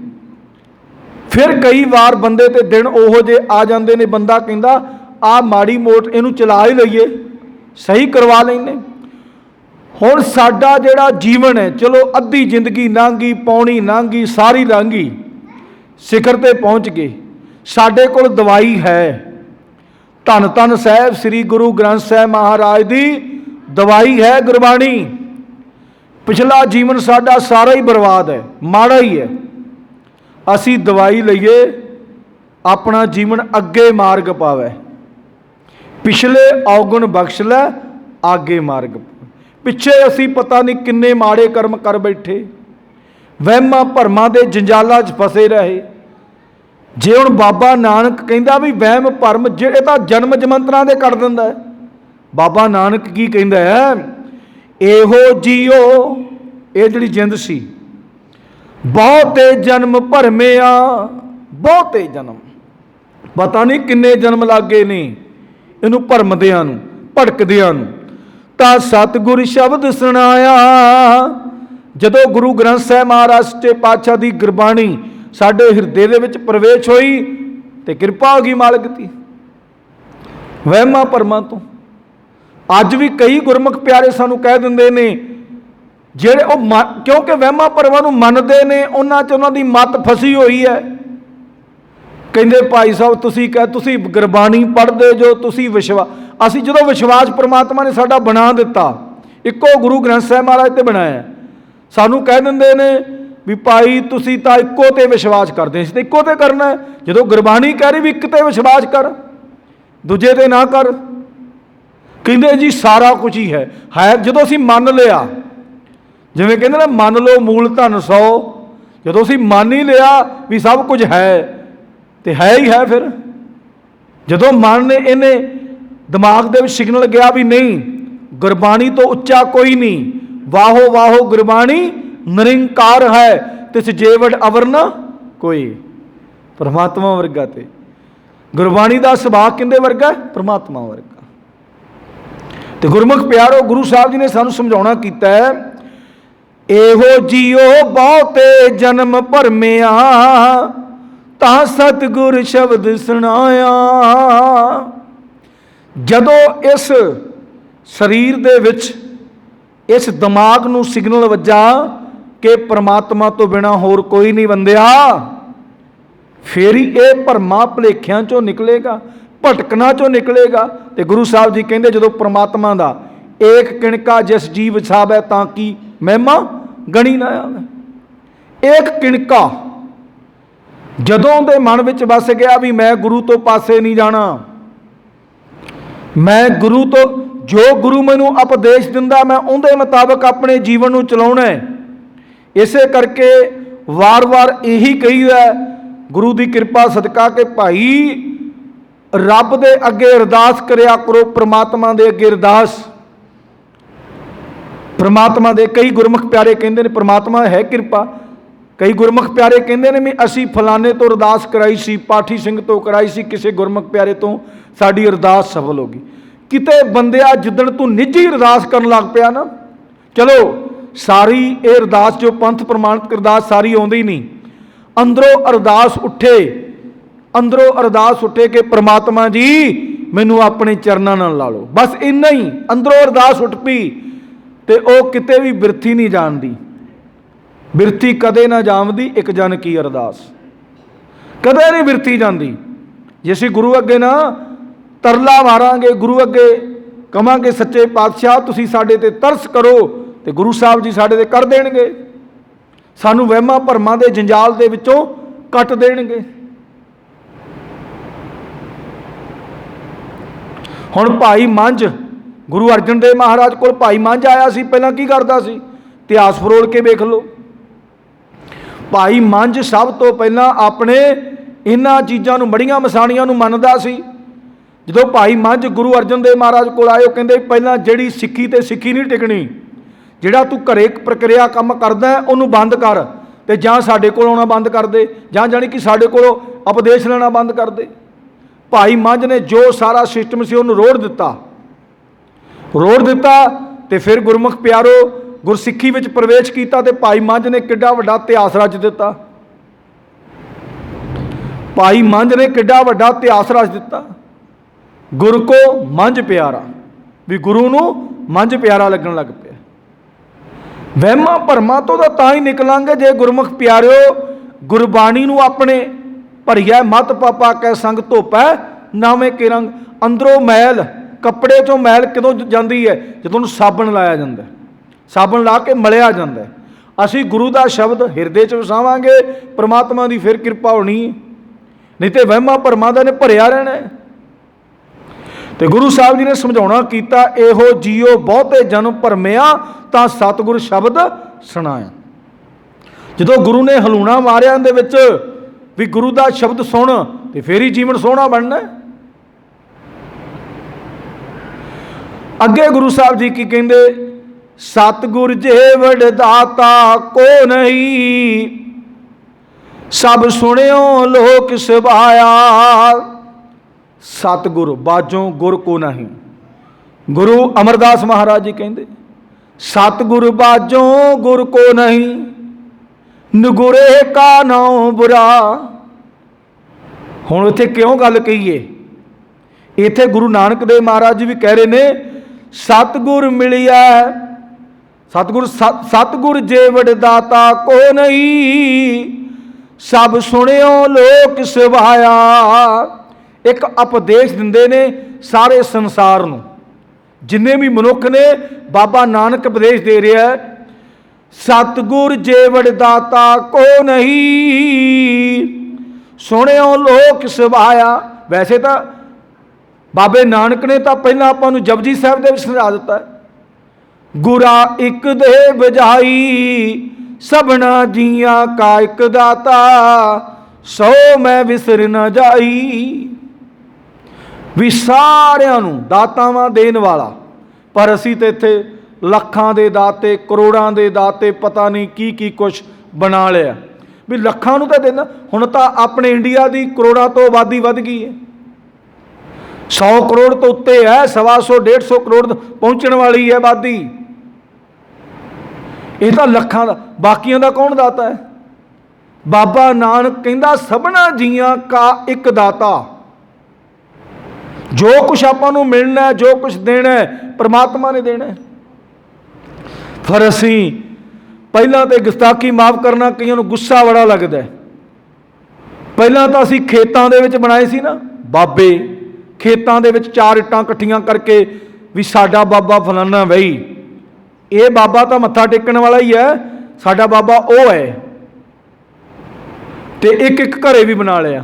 ਫਿਰ ਕਈ ਵਾਰ ਬੰਦੇ ਤੇ ਦਿਨ ਉਹੋ ਜਿਹੇ ਆ ਜਾਂਦੇ ਨੇ, ਬੰਦਾ ਕਹਿੰਦਾ ਆਹ ਮਾੜੀ ਮੋਟ ਇਹਨੂੰ ਚਲਾ ਹੀ ਲਈਏ, ਸਹੀ ਕਰਵਾ ਲੈਂਦੇ। ਹੁਣ ਸਾਡਾ ਜਿਹੜਾ ਜੀਵਨ ਹੈ, ਚਲੋ ਅੱਧੀ ਜ਼ਿੰਦਗੀ ਲੰਘ ਗਈ, ਪੌਣੀ ਲੰਘ ਗਈ, ਸਾਰੀ ਲੰਘ ਗਈ, ਸਿਖਰ ਤੇ ਪਹੁੰਚ ਗਏ। ਸਾਡੇ ਕੋਲ ਦਵਾਈ ਹੈ। ਧੰਨ ਧੰਨ ਸਾਹਿਬ ਸ੍ਰੀ ਗੁਰੂ ਗ੍ਰੰਥ ਸਾਹਿਬ ਮਹਾਰਾਜ ਦੀ ਦਵਾਈ ਹੈ ਗੁਰਬਾਣੀ। ਪਿਛਲਾ ਜੀਵਨ ਸਾਡਾ ਸਾਰਾ ਹੀ ਬਰਬਾਦ ਹੈ, ਮਾੜਾ ਹੀ ਹੈ। ਅਸੀਂ ਦਵਾਈ ਲਈਏ, ਆਪਣਾ ਜੀਵਨ ਅੱਗੇ ਮਾਰਗ ਪਾਵੇ। ਪਿਛਲੇ ਔਗਣ ਬਖਸ਼ ਲੈ, ਆਗੇ ਮਾਰਗ। ਪਿੱਛੇ ਅਸੀਂ ਪਤਾ ਨਹੀਂ ਕਿੰਨੇ ਮਾੜੇ ਕਰਮ ਕਰ ਬੈਠੇ, ਵਹਿਮਾਂ ਭਰਮਾਂ ਦੇ ਜੰਜਾਲਾਂ 'ਚ ਫਸੇ ਰਹੇ। ਜੇ ਹੁਣ ਬਾਬਾ ਨਾਨਕ ਕਹਿੰਦਾ ਵੀ ਵਹਿਮ ਭਰਮ ਜਿਹੜੇ ਤਾਂ ਜਨਮ ਜਮੰਤਰਾਂ ਦੇ ਕੱਢ ਦਿੰਦਾ ਹੈ। ਬਾਬਾ ਨਾਨਕ ਕੀ ਕਹਿੰਦਾ ਹੈ? ਇਹੋ ਜੀਓ, ਇਹ ਜਿਹੜੀ ਜਿੰਦ ਸੀ, ਬਹੁਤੇ ਜਨਮ ਭਰਮਿਆ, ਬਹੁਤੇ ਜਨਮ, ਪਤਾ ਨਹੀਂ ਕਿੰਨੇ ਜਨਮ ਲੱਗ ਗਏ ਨੇ ਇਹਨੂੰ ਭਰਮਦਿਆਂ ਨੂੰ, ਭਟਕਦਿਆਂ ਨੂੰ। ਤਾਂ ਸਤਿਗੁਰ ਸ਼ਬਦ ਸੁਣਾਇਆ। ਜਦੋਂ ਗੁਰੂ ਗ੍ਰੰਥ ਸਾਹਿਬ ਮਹਾਰਾਜ ਸੱਚੇ ਪਾਤਸ਼ਾਹ ਦੀ ਗੁਰਬਾਣੀ ਸਾਡੇ ਹਿਰਦੇ ਦੇ ਵਿੱਚ ਪ੍ਰਵੇਸ਼ ਹੋਈ ਤੇ ਕਿਰਪਾ ਹੋ ਗਈ ਮਾਲਕ ਦੀ ਵਹਿਮਾਂ ਭਰਮਾਂ ਤੋਂ। ਅੱਜ ਵੀ ਕਈ ਗੁਰਮੁਖ ਪਿਆਰੇ ਸਾਨੂੰ ਕਹਿ ਦਿੰਦੇ ਨੇ, ਜਿਹੜੇ ਉਹ ਕਿਉਂਕਿ ਵਹਿਮਾਂ ਭਰਮਾਂ ਨੂੰ ਮੰਨਦੇ ਨੇ, ਉਹਨਾਂ 'ਚ ਉਹਨਾਂ ਦੀ ਮੱਤ ਫਸੀ ਹੋਈ ਹੈ। ਕਹਿੰਦੇ ਭਾਈ ਸਾਹਿਬ ਤੁਸੀਂ ਗੁਰਬਾਣੀ ਪੜ੍ਹਦੇ ਜੋ, ਤੁਸੀਂ ਅਸੀਂ ਜਦੋਂ ਵਿਸ਼ਵਾਸ ਪ੍ਰਮਾਤਮਾ ਨੇ ਸਾਡਾ ਬਣਾ ਦਿੱਤਾ, ਇੱਕੋ ਗੁਰੂ ਗ੍ਰੰਥ ਸਾਹਿਬ ਮਹਾਰਾਜ ਤੇ ਬਣਾਇਆ, ਸਾਨੂੰ ਕਹਿ ਦਿੰਦੇ ਨੇ ਵੀ ਭਾਈ ਤੁਸੀਂ ਤਾਂ ਇੱਕੋ ਤੇ ਵਿਸ਼ਵਾਸ ਕਰਦੇ ਸੀ ਤੇ ਇੱਕੋ ਤੇ ਕਰਨਾ ਹੈ। ਜਦੋਂ ਗੁਰਬਾਣੀ ਕਹਿ ਰਹੀ ਵੀ ਇੱਕ ਤੇ ਵਿਸ਼ਵਾਸ ਕਰ, ਦੂਜੇ ਤੇ ਨਾ ਕਰ। ਕਹਿੰਦੇ ਜੀ ਸਾਰਾ ਕੁਝ ਹੀ ਹੈ ਜਦੋਂ ਅਸੀਂ ਮੰਨ ਲਿਆ। ਜਿਵੇਂ ਕਹਿੰਦੇ ਨਾ ਮੰਨ ਲਓ ਮੂਲ ਧਨ 100, ਜਦੋਂ ਅਸੀਂ ਮੰਨ ਹੀ ਲਿਆ ਵੀ ਸਭ ਕੁਝ ਹੈ ਤੇ ਹੈ ਹੀ ਹੈ। ਫਿਰ ਜਦੋਂ ਮਨ ਨੇ ਇਹਨੇ ਦਿਮਾਗ ਦੇ ਵਿੱਚ ਸਿਗਨਲ ਗਿਆ ਵੀ ਨਹੀਂ, ਗੁਰਬਾਣੀ ਤੋਂ ਉੱਚਾ ਕੋਈ ਨਹੀਂ, ਵਾਹੋ ਵਾਹੋ ਗੁਰਬਾਣੀ ਨਿਰੰਕਾਰ ਹੈ, ਤਿਸ ਜੇਵੜ ਅਵਰ ਨਾ ਕੋਈ। ਪਰਮਾਤਮਾ ਵਰਗਾ ਤੇ ਗੁਰਬਾਣੀ ਦਾ ਸੁਭਾਅ ਕਿਹਦੇ ਵਰਗਾ? ਪਰਮਾਤਮਾ ਵਰਗਾ। ਤੇ ਗੁਰਮੁਖ ਪਿਆਰੋ, ਗੁਰੂ ਸਾਹਿਬ ਜੀ ਨੇ ਸਾਨੂੰ ਸਮਝਾਉਣਾ ਕੀਤਾ ਹੈ, ਇਹੋ ਜੀਓ ਬਹੁਤੇ ਜਨਮ ਭਰਮਿਆ, ਤਾਂ ਸਤਿਗੁਰ ਸ਼ਬਦ ਸੁਣਾਇਆ। ਜਦੋਂ ਇਸ ਸਰੀਰ ਦੇ ਵਿੱਚ ਇਸ ਦਿਮਾਗ ਨੂੰ ਸਿਗਨਲ ਵੱਜਾ ਕਿ ਪ੍ਰਮਾਤਮਾ ਤੋਂ ਬਿਨਾ ਹੋਰ ਕੋਈ ਨਹੀਂ ਬੰਦਿਆ, ਫਿਰ ਹੀ ਇਹ ਭਰਮਾਂ ਭੁਲੇਖਿਆਂ ਚੋਂ ਨਿਕਲੇਗਾ, ਭਟਕਣਾ ਚੋਂ ਨਿਕਲੇਗਾ। ਤੇ ਗੁਰੂ ਸਾਹਿਬ ਜੀ ਕਹਿੰਦੇ ਜਦੋਂ ਪ੍ਰਮਾਤਮਾ ਦਾ ਏਕ ਕਿਣਕਾ ਜਿਸ ਜੀਵ ਵਸਾਵੈ ਤਾਂ ਕੀ ਮਹਿਮਾ ਗਣੀ ਨਾ ਆਵੇ। ਏਕ ਕਿਣਕਾ ਜਦੋਂ ਦੇ ਮਨ ਵਿੱਚ ਵਸ ਗਿਆ ਵੀ ਮੈਂ ਗੁਰੂ ਤੋਂ ਪਾਸੇ ਨਹੀਂ ਜਾਣਾ, ਮੈਂ ਗੁਰੂ ਤੋਂ ਜੋ ਗੁਰੂ ਮੈਨੂੰ ਉਪਦੇਸ਼ ਦਿੰਦਾ ਮੈਂ ਉਹਦੇ ਮੁਤਾਬਕ ਆਪਣੇ ਜੀਵਨ ਨੂੰ ਚਲਾਉਣਾ ਹੈ। ਇਸੇ ਕਰਕੇ ਵਾਰ-ਵਾਰ ਇਹੀ ਕਹੀਦਾ ਗੁਰੂ ਦੀ ਕਿਰਪਾ ਸਦਕਾ ਕਿ ਭਾਈ ਰੱਬ ਦੇ ਅੱਗੇ ਅਰਦਾਸ ਕਰਿਆ ਕਰੋ, ਪ੍ਰਮਾਤਮਾ ਦੇ ਅੱਗੇ ਅਰਦਾਸ। ਪ੍ਰਮਾਤਮਾ ਦੇ ਕਈ ਗੁਰਮੁਖ ਪਿਆਰੇ ਕਹਿੰਦੇ ਨੇ ਪ੍ਰਮਾਤਮਾ ਹੈ ਕਿਰਪਾ। ਕਈ ਗੁਰਮੁਖ ਪਿਆਰੇ ਕਹਿੰਦੇ ਨੇ ਵੀ ਅਸੀਂ ਫਲਾਣੇ ਤੋਂ ਅਰਦਾਸ ਕਰਾਈ ਸੀ, ਪਾਠੀ ਸਿੰਘ ਤੋਂ ਕਰਾਈ ਸੀ, ਕਿਸੇ ਗੁਰਮੁਖ ਪਿਆਰੇ ਤੋਂ ਸਾਡੀ ਅਰਦਾਸ ਸਫਲ ਹੋ ਗਈ। ਕਿਤੇ ਬੰਦਿਆ ਜਿੱਦਣ ਤੂੰ ਨਿੱਜੀ ਅਰਦਾਸ ਕਰਨ ਲੱਗ ਪਿਆ ਨਾ, ਚਲੋ ਸਾਰੀ ਇਹ ਅਰਦਾਸ ਜੋ ਪੰਥ ਪ੍ਰਮਾਣਿਤ ਅਰਦਾਸ ਸਾਰੀ ਆਉਂਦੀ ਨਹੀਂ, ਅੰਦਰੋਂ ਅਰਦਾਸ ਉੱਠੇ, ਅੰਦਰੋਂ ਅਰਦਾਸ ਉੱਠੇ ਕਿ ਪ੍ਰਮਾਤਮਾ ਜੀ ਮੈਨੂੰ ਆਪਣੇ ਚਰਨਾਂ ਨਾਲ ਲਾ ਲਓ, ਬਸ ਇੰਨਾ ਹੀ ਅੰਦਰੋਂ ਅਰਦਾਸ ਉੱਠ ਪਈ ਤੇ ਉਹ ਕਿਤੇ ਵੀ ਬਿਰਥੀ ਨਹੀਂ ਜਾਣਦੀ। ਬਿਰਥੀ ਕਦੇ ਨਾ ਜਾਵਦੀ ਇੱਕ ਜਨ ਕੀ ਅਰਦਾਸ, ਕਦੇ ਨਹੀਂ ਬਿਰਥੀ ਜਾਂਦੀ। ਜੇ ਅਸੀਂ ਗੁਰੂ ਅੱਗੇ ਨਾ ਤਰਲਾ ਮਾਰਾਂਗੇ, ਗੁਰੂ ਅੱਗੇ ਕਵਾਂਗੇ ਸੱਚੇ ਪਾਤਸ਼ਾਹ ਤੁਸੀਂ ਸਾਡੇ ਤੇ ਤਰਸ ਕਰੋ, ਤੇ ਗੁਰੂ ਸਾਹਿਬ ਜੀ ਸਾਡੇ ਤੇ ਕਰ ਦੇਣਗੇ, ਸਾਨੂੰ ਵਹਿਮਾਂ ਭਰਮਾਂ ਦੇ ਜੰਜਾਲ ਦੇ ਵਿੱਚੋਂ ਕੱਟ ਦੇਣਗੇ। ਹੁਣ ਭਾਈ ਮੰਝ गुरु अर्जन देव महाराज को भाई मंझ आया सी, पहला की करता सी? इतिहास फरोल के वेख लो। भाई मंझ सब तो पहला अपने इन्हां चीज़ों नूं, मड़ियां मसाणियां नूं मनदा सी। जो भाई मंझ गुरु अर्जन देव महाराज को आए, कहते पहला जिहड़ी सिक्खी ते सिक्खी नहीं टिकनी, जिहड़ा तू घरे प्रक्रिया काम करदा है उहनूं बंद कर, ते जां साडे कोल आउणा बंद कर दे, जां जानी कि साडे कोलों उपदेश लेना बंद कर दे। भाई मंझ ने जो सारा सिस्टम से उन्होंने रोड़ दिता ते फिर गुरमुख प्यारो गुरसिੱਖੀ विच प्रवेश किया, ते भाई मंझ ने किड्डा वड्डा इतिहास रच दिता। भाई मंझ ने किड्डा वड्डा इतिहास रच दिता। गुरु को मंझ प्यारा, भी गुरु नूं मंझ प्यारा लगन लग पिया। वहमां भरमां तो तां ही निकलांगे जे गुरमुख प्यारिओ गुरबाणी नूं अपने भरिया मत पापा कै संग धोपै नावे के रंग। अंदरों मैल, कपड़े चों मैल कदों जाती है? जदों साबण लाया जाता है, साबण ला के मलिया जाता है। असी गुरु का शब्द हिरदे च वसावांगे, परमात्मा की फिर कृपा होनी है, नहीं तो वहमां भरमां दा ने भरिया रहना है। तो गुरु साहब जी ने समझाउणा कीता, इहो जियो बहुते जन्म भरमिया तां सतगुर शब्द सुनाया। जदों गुरु ने हलूणा मारिया दे विच भी गुरु का शब्द सुन, तो फिर ही जीवन सोहना बनना। अगे गुरु साहब जी की कहते, सतगुर जेवड़ दाता को नहीं, सब सुनियो लोक सभाया। सतगुर बाजों गुर को नहीं। गुरु अमरदास महाराज जी कहते, सतगुर बाजों गुर को नहीं, नगुरे का नाम बुरा। हुण इत्थे क्यों गल कहीए? इत्थे गुरु नानक देव महाराज जी भी कह रहे ने, सतगुर मिलिया, सतगुर जेवड़ दाता को नहीं, सब सुनियो लोक सभाया। एक उपदेश दिंदे ने सारे संसार नूं, जिन्ने भी मनुख ने बाबा नानक उपदेश दे रहा है, सतगुर जेवड़ दाता को नहीं, सुनियो लोक सभाया। वैसे तो बाबे नानक ने तो पहला आपां नूं जपजी साहिब दे समझा दिता है, गुरा एक दे बजाई, सबना जिया का एक दाता, सो मैं विसर न जाई। भी सारियां नूं दातावां देण वाला, पर असीं ते इत्थे ਲੱਖਾਂ ਦੇ ਦਾਤੇ, ਕਰੋੜਾਂ ਦੇ ਦਾਤੇ, पता नहीं की कुछ बना लिया। भी ਲੱਖਾਂ ਨੂੰ ਤਾਂ देना, ਹੁਣ ਤਾਂ ਆਪਣੇ इंडिया की ਕਰੋੜਾਂ तो आबादी वध गई है, 100 करोड़ तो उत्ते है, 125 150 करोड़ पहुँचने वाली है आबादी। ये तो ਲੱਖਾਂ ਦਾ, बाकियों का कौन दाता है? बाबा नानक कहता सबना जियां का एक दाता। जो कुछ आपां नूं मिलना है, जो कुछ देना है, परमात्मा ने देना है। फिर असी पहला तो गुस्ताखी माफ़ करना, कईयों नूं गुस्सा बड़ा लगता है। पहला तो असी खेतों के विच बनाए सी ना बाबे, खेतों के विच 4 इट्टां कट्ठियां करके भी साडा बाबा फलाना बई, ये बाबा तो मत्था टेकण वाला ही है, साडा बाबा वो है। तो एक एक घरे भी बना लिया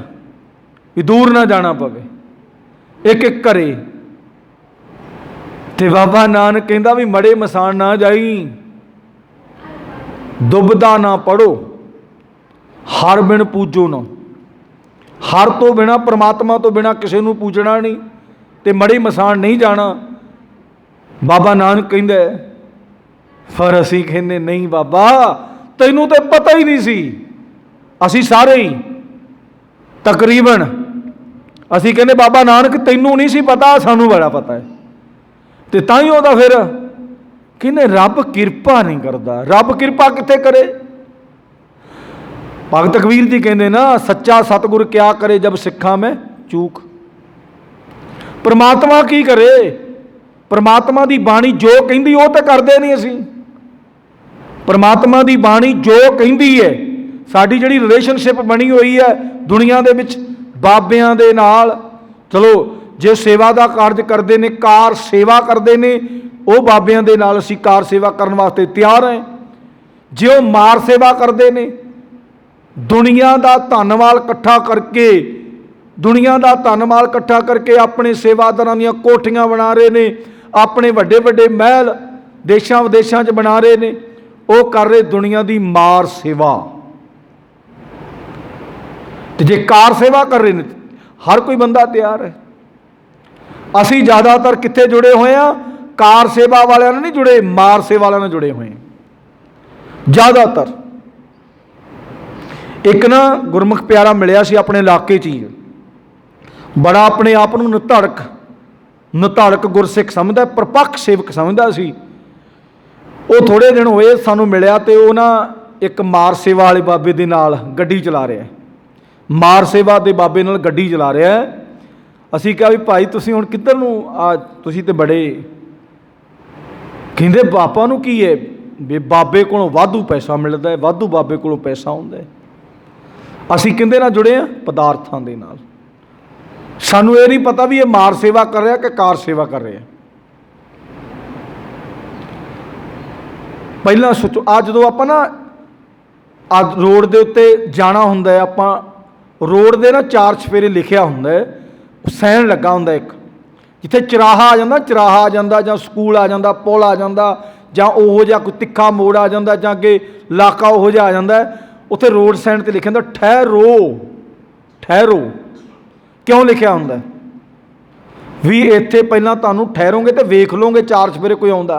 भी दूर ना जाना पवे, एक एक घरे। ते बाबा नानक कहता भी मड़े मसान ना जाई, दुबदा ना पढ़ो, हर बिन पूजो ना। हर तो बिना, परमात्मा तो बिना किसी नूं पूजना नहीं, ते मड़े मसान नहीं जाना। बाबा नानक कहता है। फिर असीं कहने नहीं बाबा तैनूं तो पता ही नहीं सी, असीं सारे ही तकरीबन असीं कहने बाबा नानक तैनूं नहीं सी पता, सानूं बड़ा पता है। तो तां ही फिर कहने रब किरपा नहीं करता। रब किरपा कित्थे करे? भगत कबीर जी कहते ना, सच्चा सतगुर क्या करे जब सिखा में चूक। परमात्मा की करे? परमात्मा की बाणी जो कहती वो तो करते नहीं असीं। परमात्मा की बाणी जो कहती है, साडी जिहड़ी रिलेशनशिप बनी हुई है दुनिया दे विच बाबियां दे नाल, चलो जे सेवा का कार्य करते हैं, कार सेवा करते हैं, वो बाबियां दे नाल असीं कार सेवा करने वास्ते तैयार हैं। जे वो मार सेवा करते हैं, दुनिया का धनमाल इकट्ठा करके, दुनिया का धनमाल इकट्ठा करके अपने सेवादारां दीयां कोठियां बना रहे हैं, अपने वड्डे वड्डे महल देशों विदेशों च बना रहे ने, वो कर रहे दुनिया की मार सेवा। तो जे कार सेवा कर रहे हैं हर कोई बंदा तैयार है। असी ज़्यादातर कित्थे जुड़े हुए हैं? कार सेवा वाले नहीं जुड़े, मार सेवा वाले जुड़े हुए हैं ज़्यादातर। एक ना गुरमुख प्यारा मिलिया सी अपने इलाके च ही, बड़ा अपने आप को निधड़क गुरसिख समझदा, प्रपक्ष सेवक समझदा सी। वो थोड़े दिन होए सानू मिलिया तो वो ना एक मार सेवा वाले बाबे दे नाल गड्डी चला रहा है, मार सेवा के बाबे नाल गड्डी चला रहा है। असी कहा भी भाई तुसीं हुण किधर नूं आ, तुसीं ते बड़े कहंदे बापा नूं की है भी बाबे कोलों वाधू पैसा मिलदा है, वाधू बाबे कोलों पैसा हुंदा है। असी किहंदे नाल जुड़े हैं? पदार्थां दे नाल। सानू ये नहीं पता भी ये मार सेवा कर रहा कि कार सेवा कर रहा। पहला सोचो, आ जो आप ना रोड के उत्ते जाना हुंदा है, आपां रोड के ना 4 चफेरे लिखिया हुंदा है, सैन लगा हुंदा एक, जिथे चराहा आ जांदा, चराहा आ जांदा जां स्कूल आ जांदा, पुल आ जांदा जां ओहो जिहा कोई तिखा मोड़ आ जांदा जां अगे इलाका ओहो जिहा आ जांदा, उत्थे रोड साइड ते लिखिया हुंदा ठहरो। ठहरो क्यों लिखिया हुंदा भी इत्थे पहलां तुहानूं ठहरोगे तो वेख लोगे 4 चफेरे कोई आउंदा।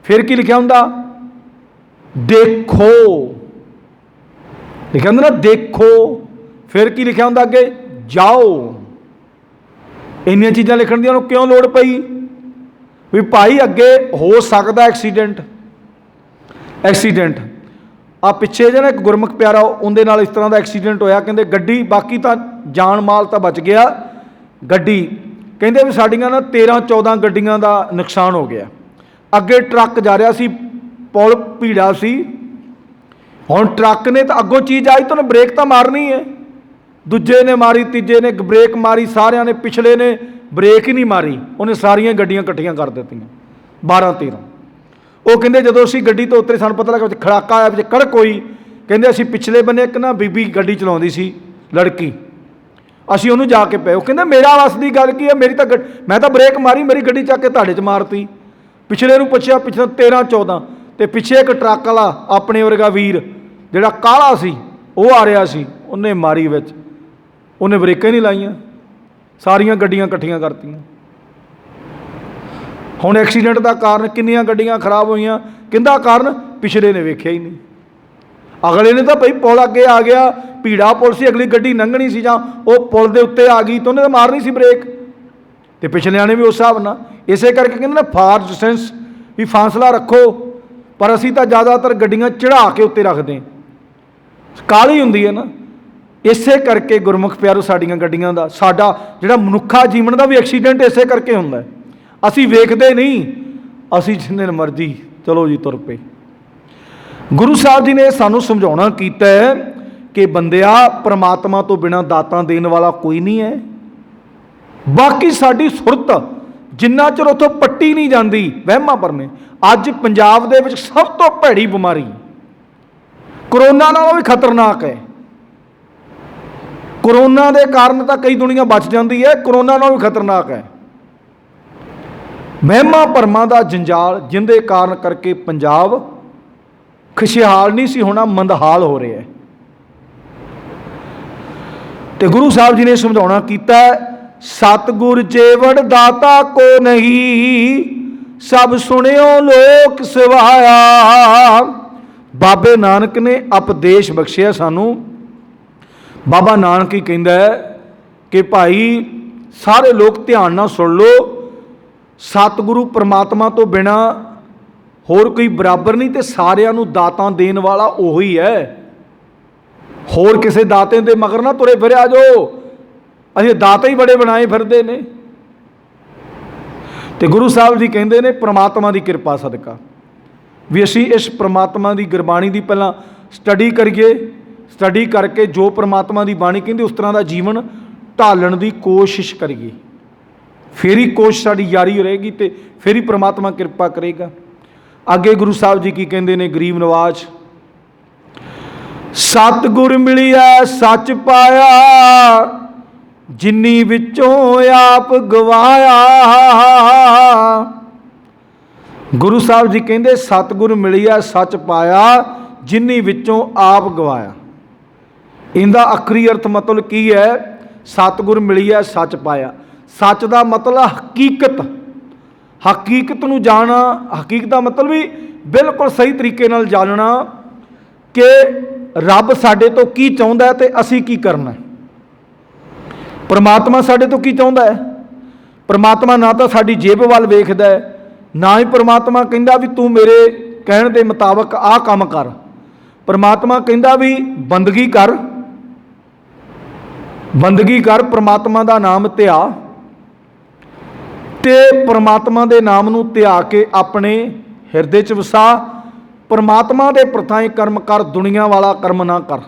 फिर की लिखिया हुंदा? देखो। लिखिया हुंदा ना देखो। फिर की लिखिया हुंदा अगे? जाओ। इन्नियां चीज़ां लिखण दी क्यों लोड़ पई? भी भाई अगे हो सकदा एक्सीडेंट। आ पिछे जे ना एक गुरमुख प्यारा उहदे नाल इस तरह का एक्सीडेंट होया, कहंदे गड्डी बाकी तो जान माल तो बच गया, गड्डी कहंदे भी साडियां ना 13-14 गड्डियां का नुकसान हो गया। अगे ट्रक जा रहा सी, पुल भीड़ा सी, हुण ट्रक ने तो अगों चीज़ आई तो उन्हें ब्रेक तो मारनी है, दूजे ने मारी, तीजे ने ब्रेक मारी, सारिया ने, पिछले ने ब्रेक ही नहीं मारी, उन्हें सारिया गड्डियां इकट्ठियां कर दित्तियां 12-13। वो कहते जो असी गड्डी तो उतरे सानूं पता लगा खड़ाका आया, पिछे कड़क होई, कहते असी पिछले बने एक ना बीबी गड्डी चलाउंदी सी लड़की, असी उन्होंने जाके पे, वो कहते मेरा वस की गल की है, मेरी तो मैं तो ब्रेक मारी, मेरी गड्डी चक के तुहाडे च मारती। पिछले नूं पुछया, पिछले 13-14 तो पिछे एक ट्रक वाला अपने वर्गा वीर जिहड़ा काला सी वो आ रहा सी, उन्हें मारी विच, उन्हें ब्रेकां नहीं लाइयां, सारियां गड्डियां इकट्ठियां करतियां। हुण एक्सीडेंट का कारण किन्नियां गड्डियां खराब होईयां, किंदा कारण? पिछले ने वेख्या ही नहीं, अगले ने तो भाई पुल अगे आ गया, भीड़ा पुल सी, अगली गड्डी लंघनी सी जां वो पुल के उत्ते आ गई तो उन्हें तो मारनी सी ब्रेक, तो पिछलियां ने भी उस हिसाब नाल। इसे करके कहते ना फॉर डिस्टेंस भी फासला रखो, पर असी तो ज़्यादातर गड्डियां चढ़ा के उत्ते रखते हैं, काली हुंदी है ना। इसे करके गुरमुख प्यारो साडियां गड्डियां दा, साडा जिहड़ा मनुखा जीवन का भी एक्सीडेंट इसे करके हुंदा है। असी वेखदे नहीं, असी जिन्ने मर्जी चलो जी तुर पे। गुरु साहब जी ने सानू समझाउणा कीता है कि बंदिया परमात्मा तो बिना दातां देण वाला कोई नहीं है। बाकी साडी सुरत जिन्ना चਿਰ उतों पट्टी नहीं जाती वहमां भरमे। अज पंजाब दे विच सब तो भैड़ी बीमारी करोना नालों भी खतरनाक है। करोना के कारण तो कई दुनिया बच जाती है, करोना नालों भी खतरनाक है। वहमां भरमां दा जंजाल जिंदे कारण करके पंजाब खुशहाल नहीं सी होना, मंदहाल हो रहा है। तो गुरु साहब जी ने समझाउणा कीता, सतगुर जेवड़ दाता को नहीं, सब सुनियो लोक सवाया। बाबे नानक ने उपदेश बख्शिया सानू। बाबा नानक ही कहंदा है कि भाई सारे लोग ध्यान नाल सुन लो, सतगुरु परमात्मा तो बिना होर कोई बराबर नहीं, तो सारियां नू दातां देण वाला उही है। होर किसी दाते दे मगर ना तुरे फिर आ जाओ, असीं दाते ही बड़े बनाए फिरदे ने। तो गुरु साहब जी कहंदे ने परमात्मा की कृपा सदका भी असीं इस परमात्मा की गुरबाणी की पहला स्टडी करिए, स्टडी करके जो परमात्मा की बाणी कहती उस तरह का जीवन ढालण की कोशिश करिए, फिर ही कोशिश साड़ी जारी रहेगी, तो फिर ही परमात्मा कृपा करेगा। अगे गुरु साहब जी की कहते हैं गरीब नवाज, सतगुर मिलिया सच पाया, जिन्नी विचों आप गवाया। गुरु साहब जी कहते सतगुर मिलिया सच पाया, जिन्नी विचों आप गवाया। इनका आखिरी अर्थ मतलब की है? सतगुर मिलिया सच पाया। सच का मतलब हकीकत, हकीकत नूं जानना। हकीकत का मतलब भी बिल्कुल सही तरीके नाल जानना कि रब साडे तो की चाहुंदा है ते असीं की करना है। परमात्मा साडे तो की चाहुंदा है? परमात्मा ना तो साडी जेब वाल वेखदा है, ना ही परमात्मा कहंदा भी तू मेरे कहण दे मुताबक आ काम कर। परमात्मा कहंदा भी बंदगी कर, बंदगी कर, परमात्मा का नाम ध्या ते परमात्मा के नाम नूं ध्या के अपने हिरदे च वसा। परमात्मा के प्रथाएं कर्म कर, दुनिया वाला कर्म ना कर।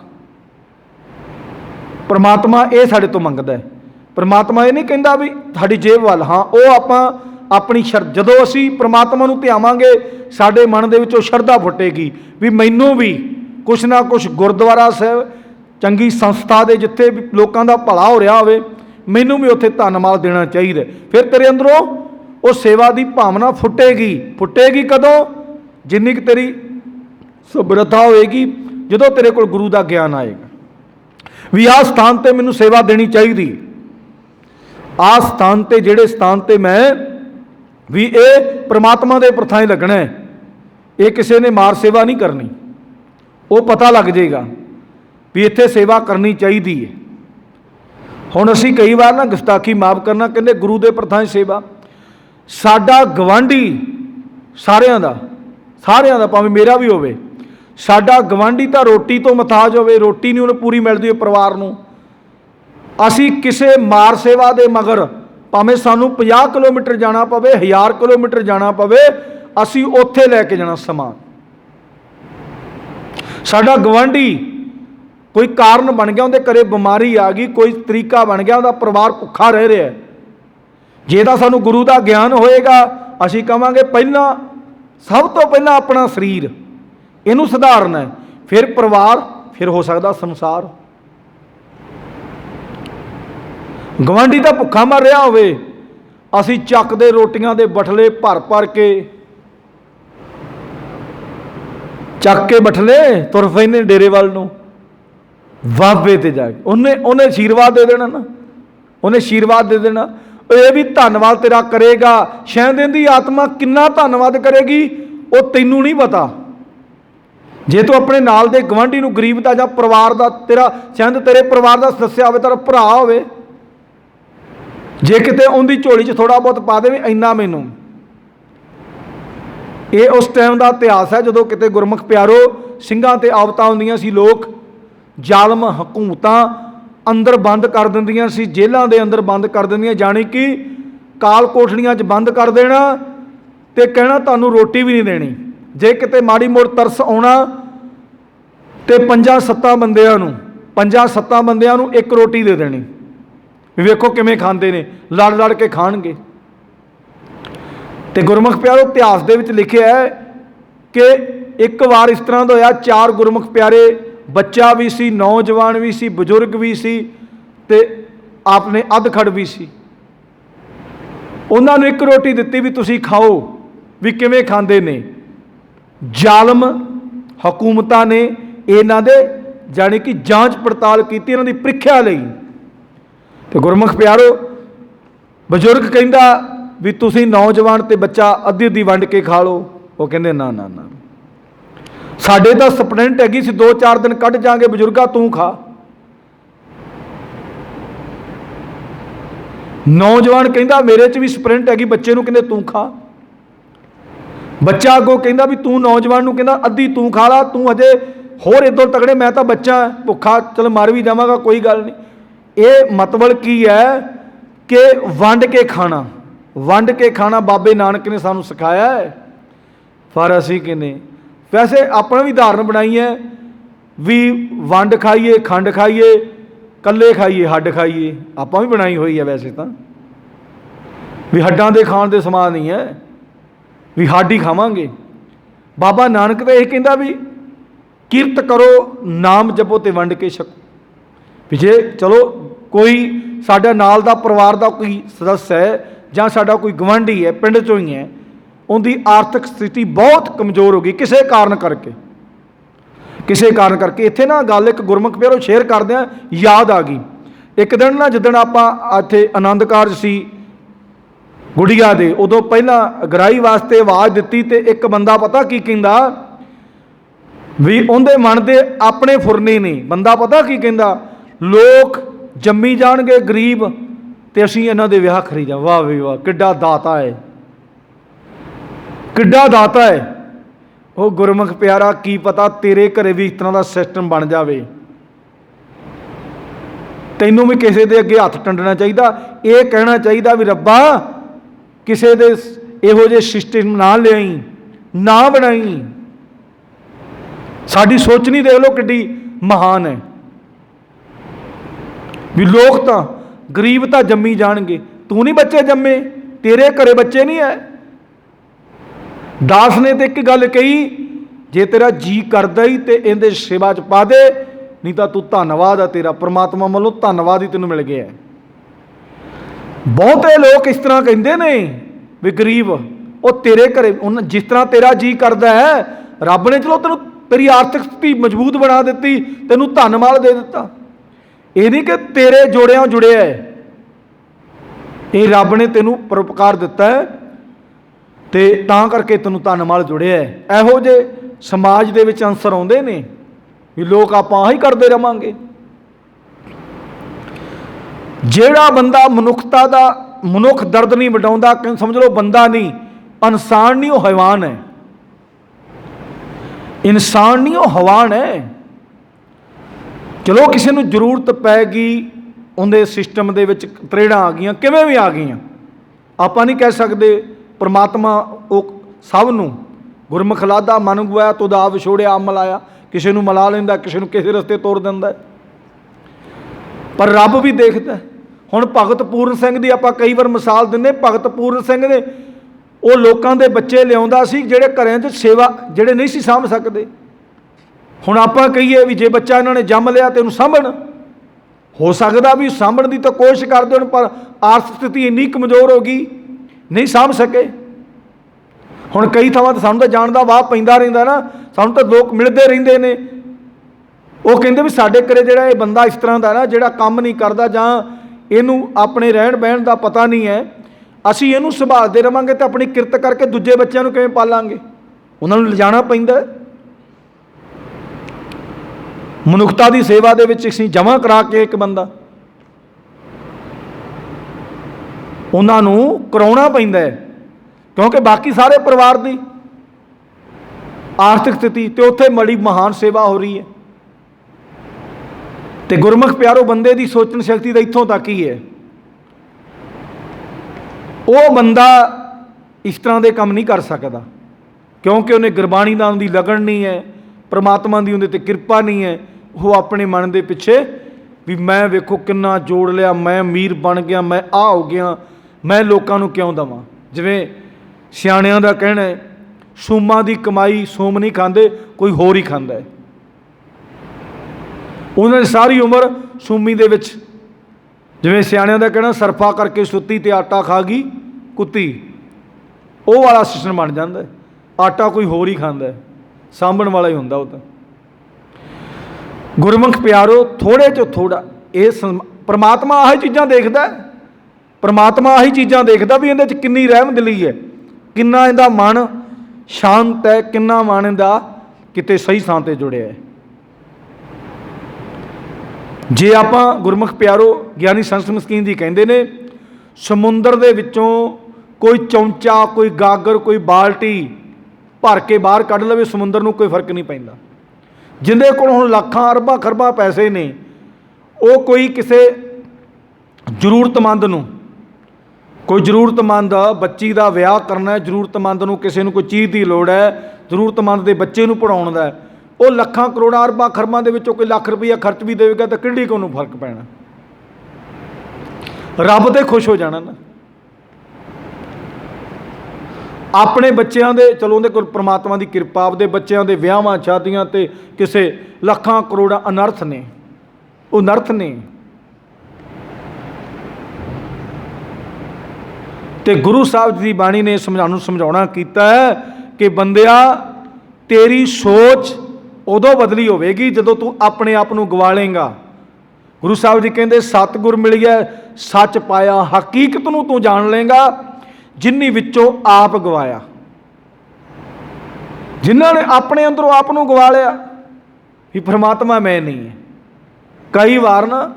परमात्मा ये साडे तो मंगदा है। परमात्मा ये नहीं कहता भी साडी जेब वाल, हाँ वो आपां अपनी जदों असीं परमात्मा नूं ध्यावांगे साडे मन दे विचों शरधा फुटेगी भी मैनूं भी कुछ ना कुछ गुरुद्वारा साहिब चंगी संस्था दे जिथे भी लोगों का भला हो रहा होवे, मैनूं भी उत्थे धन्नवाद देना चाहिए। फिर तेरे अंदरों वो सेवा की भावना फुटेगी। फुटेगी कदों? जिन्नी कि तेरी समर्था होएगी, जदों तेरे कोल गुरु का ज्ञान आएगा भी आ स्थान पर मैनूं सेवा देनी चाहिए। आ स्थान पर जिहड़े स्थान पर मैं भी ये परमात्मा के प्रथाएं लगना है, ये किसी ने मार सेवा नहीं करनी। वो पता लग जाएगा भी इत्थे सेवा करनी चाहिए है। हुण असीं कई बार ना गुस्ताखी माफ़ करना, कहते गुरु के प्रथाएं सेवा। साडा गवांढी सारियां दा भावें मेरा भी होवे, साडा गवांढी तो रोटी तो मुताज होवे, रोटी नहीं उन्हें पूरी मिलती हो परिवार नूं, असीं किसे मार सेवा दे मगर भावें सानूं 50 किलोमीटर जाना पवे, 1000 किलोमीटर जाना पवे, असीं उत्थे लैके जाना समान। साडा गवांढी कोई कारण बन गया, उहदे घरे बीमारी आ गई, कोई तरीका बन गया, उहदा परिवार भुखा रह रहा है, जे तां सानूं गुरु का ज्ञान होएगा असीं कहांगे पहला सब तो पहला अपना शरीर इनू सुधारना है, फिर परिवार, फिर हो सकता संसार। गवांढी तो भुखा मर रहा होवे, असीं चकदे रोटियां दे बठले भर भर के चक के बठले तुर पैंदे डेरे वाल नूं, बाबे ते जाके उन्हें आशीर्वाद दे देना ना, उन्हें आशीर्वाद दे देना, ये भी धन्नवाद तेरा करेगा। शैन दी आत्मा कितना धन्नवाद करेगी वो तैनूं नहीं पता। जे तू अपने नाल दे गवांढी नूं गरीब दा जां परिवार दा, तेरा शायद तेरे परिवार दा सदस्य होवे, तेरा भरा होवे, जे किते उहदी झोली च थोड़ा बहुत पा दे इन्ना मैनूं। ये उस टाइम का इतिहास है जदों किते गुरमुख प्यारो ਸਿੰਘਾਂ ते आवतां हुंदियां सी, लोग जालम हकूमतां अंदर बंद कर दिंदियां सी, जेलों के अंदर बंद कर दिंदियां, जानी कि काल कोठड़ियां च बंद कर देना ते कहना तुहानूं रोटी भी नहीं देनी। जे किते माड़ी मोड़ तरस आउणा ते 5-7 बंदियां नूं एक रोटी दे देनी। वेखो किवें खांदे ने, लड़ लड़ के खाणगे। ते गुरमुख प्यारो इतिहास दे विच लिखिआ है कि एक बार इस तरह का होया, 4 गुरमुख प्यारे, बच्चा भी सी, नौजवान भी सी, बजुर्ग भी सी ते आपने अधखड़ भी सी। उन्होंने एक रोटी दी भी तुसी खाओ, भी किवें खांदे ने। जालम हकूमतां ने इन्हां दे जानी कि जांच पड़ताल की, इन्हां दी प्रीख्या लई। तो गुरमुख प्यारो बजुर्ग कहंदा भी तुसी नौजवान ते बच्चा अद्धी अद्धी वंड के खा लो। वो कहंदे ना ना ना, साडे तां स्प्रिंट हैगी, 2-4 दिन कढ़ जांगे, बजुर्गा तू खा। नौजवान कहंदा मेरे च भी स्प्रिंट हैगी, बच्चे नूं कहंदे तू खा। बच्चा अगों कहंदा भी तू नौजवान नूं कहंदा अद्धी तू खा ला, तू अजे होर इदों तगड़े, मैं तां बच्चा भुखा चल मर भी जावांगा कोई गल नहीं। ये मतलब की है कि वंड के खाना, वंड के खाना बाबे नानक ने सानूं सिखाया है। पर असीं कहने वैसे अपना भी उदाहरण बनाई है भी वंड खाइए, खंड खाइए, कल्ले खाइए, हड्ड खाइए, आप भी बनाई हुई है। वैसे तो भी हड्डां दे खाण दे समान नहीं है, भी हड्ड ही खावांगे। बाबा नानक तो यह कहता भी किरत करो, नाम जपो ते वंड के छको। भी जे चलो कोई साडा नाल दा परिवार का कोई सदस्य है जां साडा कोई गवांढी है, पिंड चों ही है, उनकी आर्थिक स्थिति बहुत कमज़ोर हो गई किसी कारण करके, किसी कारण करके। इत्थे ना गल एक गुरमुख प्यारो शेयर करदे आ, याद आ गई। एक दिन ना जिदण आपां इत्थे आनंद कारज सी गुड़िया दे, उदों पहला गराई वास्ते आवाज़ दित्ती ते एक बंदा पता की कहंदा भी उहदे मन दे अपने फुरने ने। बंदा पता की कहंदा, लोग जम्मी जाणगे गरीब ते असीं इन्हां दे विआह करी जा। वाह वी वाह, किड्डा दाता है, किड्डा दाता है। वो गुरमुख प्यारा, की पता तेरे घरे भी इस तरह का सिस्टम बन जाए, तैनूं भी किसी के अगे हथ टंडना चाहिए, ये कहना चाहिए भी रब्बा किसी दे इहो जे सिस्टम ना लियाई, ना बनाई। साडी सोचनी देख लो किड्डी महान है भी लोग तो गरीब तो जम्मी जाणगे, तू नहीं बच्चे जम्मे, तेरे घरे बच्चे नहीं है। दास ने तो एक गल कही, जे तेरा जी करदा ही तो इहदे सेवा च पा दे, नहीं तो तू धन्नवाद है तेरा, परमात्मा वालों धन्नवाद ही तेनों मिल गया है। बहुते लोग इस तरह कहते ने भी गरीब वो तेरे घरे जिस तरह तेरा जी करदा है, रब ने चलो तेनों तेरी आर्थिक स्थिति मजबूत बना दी, तेनों धन्नवाद दे दिता। ये नहीं कि तेरे जोड़ियां जुड़े है, ये रब ने तेनों परोपकार दिता है ते तां करके तेनों धन्नवाद जुड़े है। इहो जे समाज दे विच अंसर आउंदे ने भी लोग आपां ही करते रहांगे। जेड़ा बंदा मनुखता दा मनुख दर्द नहीं मिटाउंदा, समझ लो बंदा नहीं, इंसान नहीं, वो हैवान है। इंसान नहीं, वो हैवान है। चलो किसी को जरूरत पैगी, उनके सिस्टम दे विच त्रेड़ां आ गईयां, किवें भी आ गईयां, आपां नहीं कह सकते। परमात्मा वो सब नूं गुरमुख लादा मन गवाया तो दा विछोड़िया आप मिलाया, किसी को मिला लैंदा, किसी को किसी रस्ते तोड़ दिंदा, पर रब भी देखदा। हुण भगत पूਰਨ सिंह की आपां कई बार मिसाल दिंदे, भगत पूਰਨ सिंह ने वो लोगों के बच्चे लियाउंदा सी जिहड़े घरां 'च सेवा जिहड़े नहीं सी साਂਭ सकदे। हुण आपां कहीए भी जे बच्चा इन्हां ने जम लिया तो इहनूं साਂਭण, हो सकदा भी साਂਭਣ की तो कोशिश करदे होण, पर आर्थिक स्थिति इन्नी कमज़ोर हो गई नहीं साਂਭ सके। हुण कई थावां ते सानूं तां जाण दा वाह पैंदा रहिंदा ना, सानूं तां लोग मिलदे रहिंदे ने, वो कहंदे भी साडे घरे जिहड़ा ये बंदा इस तरह दा ना जिहड़ा काम नहीं करदा जां इहनूं अपने रहण बहण दा पता नहीं है, असीं इहनूं संभालदे रहांगे तो अपनी किरत करके दूजे बच्चों नूं किवें पालांगे, उन्हां नूं लिजाणा पैंदा। मनुखता की सेवा दे विच असीं जमा करा के एक बंदा उन्हां नूं कराउणा पैंदा है, क्योंकि बाकी सारे परिवार की आर्थिक स्थिति तो उत्थे बड़ी महान सेवा हो रही है। तो गुरमुख प्यारो बंदे की सोचण शक्ति तो इत्थों तक ही है। वो बंदा इस तरह के काम नहीं कर सकता, क्योंकि उन्हें गुरबाणी दा उनकी लगन नहीं है, परमात्मा की उन्हें कृपा नहीं है। वो अपने मन के पिछे भी मैं वेखो किन्ना जोड़ लिया, मैं अमीर बन गया, मैं आ हो गया, मैं लोगों को क्यों देवां। जिवें सियाणियां दा कहना है, सूमां दी कमाई सूम नहीं खांदे, कोई होर ही खांदा है। उन्होंने सारी उम्र सूमी दे विच, जिवें सियाणियां दा कहना सरफा करके सुत्ती ते आटा खा गई कुत्ती, वो वाला सिस्टम बन जाता है। आटा कोई होर ही खांदा है, साਂਭਣ वाला ही हुंदा। वो तो गुरमुख प्यारो थोड़े चो थोड़ा ये परमात्मा आही चीज़ां देखदा, परमात्मा आही चीज़ां देखदा भी इहदे च किन्नी रहमदिली है, किन्ना इहदा मन शांत है, किन्ना मन इहदा किते सही थां ते जुड़िया है। जे आपां गुरमुख प्यारो ਗਿਆਨੀ ਸੰਤ ਮਸਕੀਨ जी कहते ने समुंदर दे विचों कोई चौंचा, कोई गागर, कोई बाल्टी भर के बाहर कढ़ लवे, समुंदर नूं कोई फर्क नहीं पैंदा। जिंदे कोल हुण लाखां अरबां खरबां पैसे ने, वो कोई किसी जरूरतमंद नूं, कोई जरूरतमंद बच्ची का विआह करना है, जरूरतमंद नूं किसी नूं कोई चीज़ की लोड़ है, जरूरतमंद के बच्चे नूं पढ़ाउण दा है, वो लाखां करोड़ां अरबां खरबां दे विचों कोई लाख रुपया खर्च भी देगा तो किहड़ी को नूं फर्क पैना, रब ते खुश हो जाना ना। अपने बच्चों के चलो उहदे कोल परमात्मा की कृपा, आपदे बच्चों के विआहां शादियां ते किसे लाखां करोड़ां अनर्थ ने, वो नर्थ ने। ਤੇ ਗੁਰੂ ਸਾਹਿਬ ਜੀ ਦੀ ਬਾਣੀ ਨੇ ਸਾਨੂੰ ਸਮਝਾਉਣਾ ਕੀਤਾ ਹੈ ਕਿ ਬੰਦਿਆ, ਤੇਰੀ ਸੋਚ ਉਦੋਂ ਬਦਲੀ ਹੋਵੇਗੀ ਜਦੋਂ ਤੂੰ ਆਪਣੇ ਆਪ ਨੂੰ ਗਵਾ ਲੇਂਗਾ। ਗੁਰੂ ਸਾਹਿਬ ਜੀ ਕਹਿੰਦੇ ਸਤਿਗੁਰ ਮਿਲਿਆ ਸੱਚ ਪਾਇਆ, ਹਕੀਕਤ ਨੂੰ ਤੂੰ ਜਾਣ ਲੇਂਗਾ ਜਿੰਨੀ ਵਿੱਚੋਂ ਆਪ ਗਵਾਇਆ। ਜਿਨ੍ਹਾਂ ਨੇ ਆਪਣੇ ਅੰਦਰੋਂ ਆਪ ਨੂੰ ਗਵਾ ਲਿਆ ਵੀ ਪਰਮਾਤਮਾ ਮੈਂ ਨਹੀਂ ਹੈ। ਕਈ ਵਾਰ ਨਾ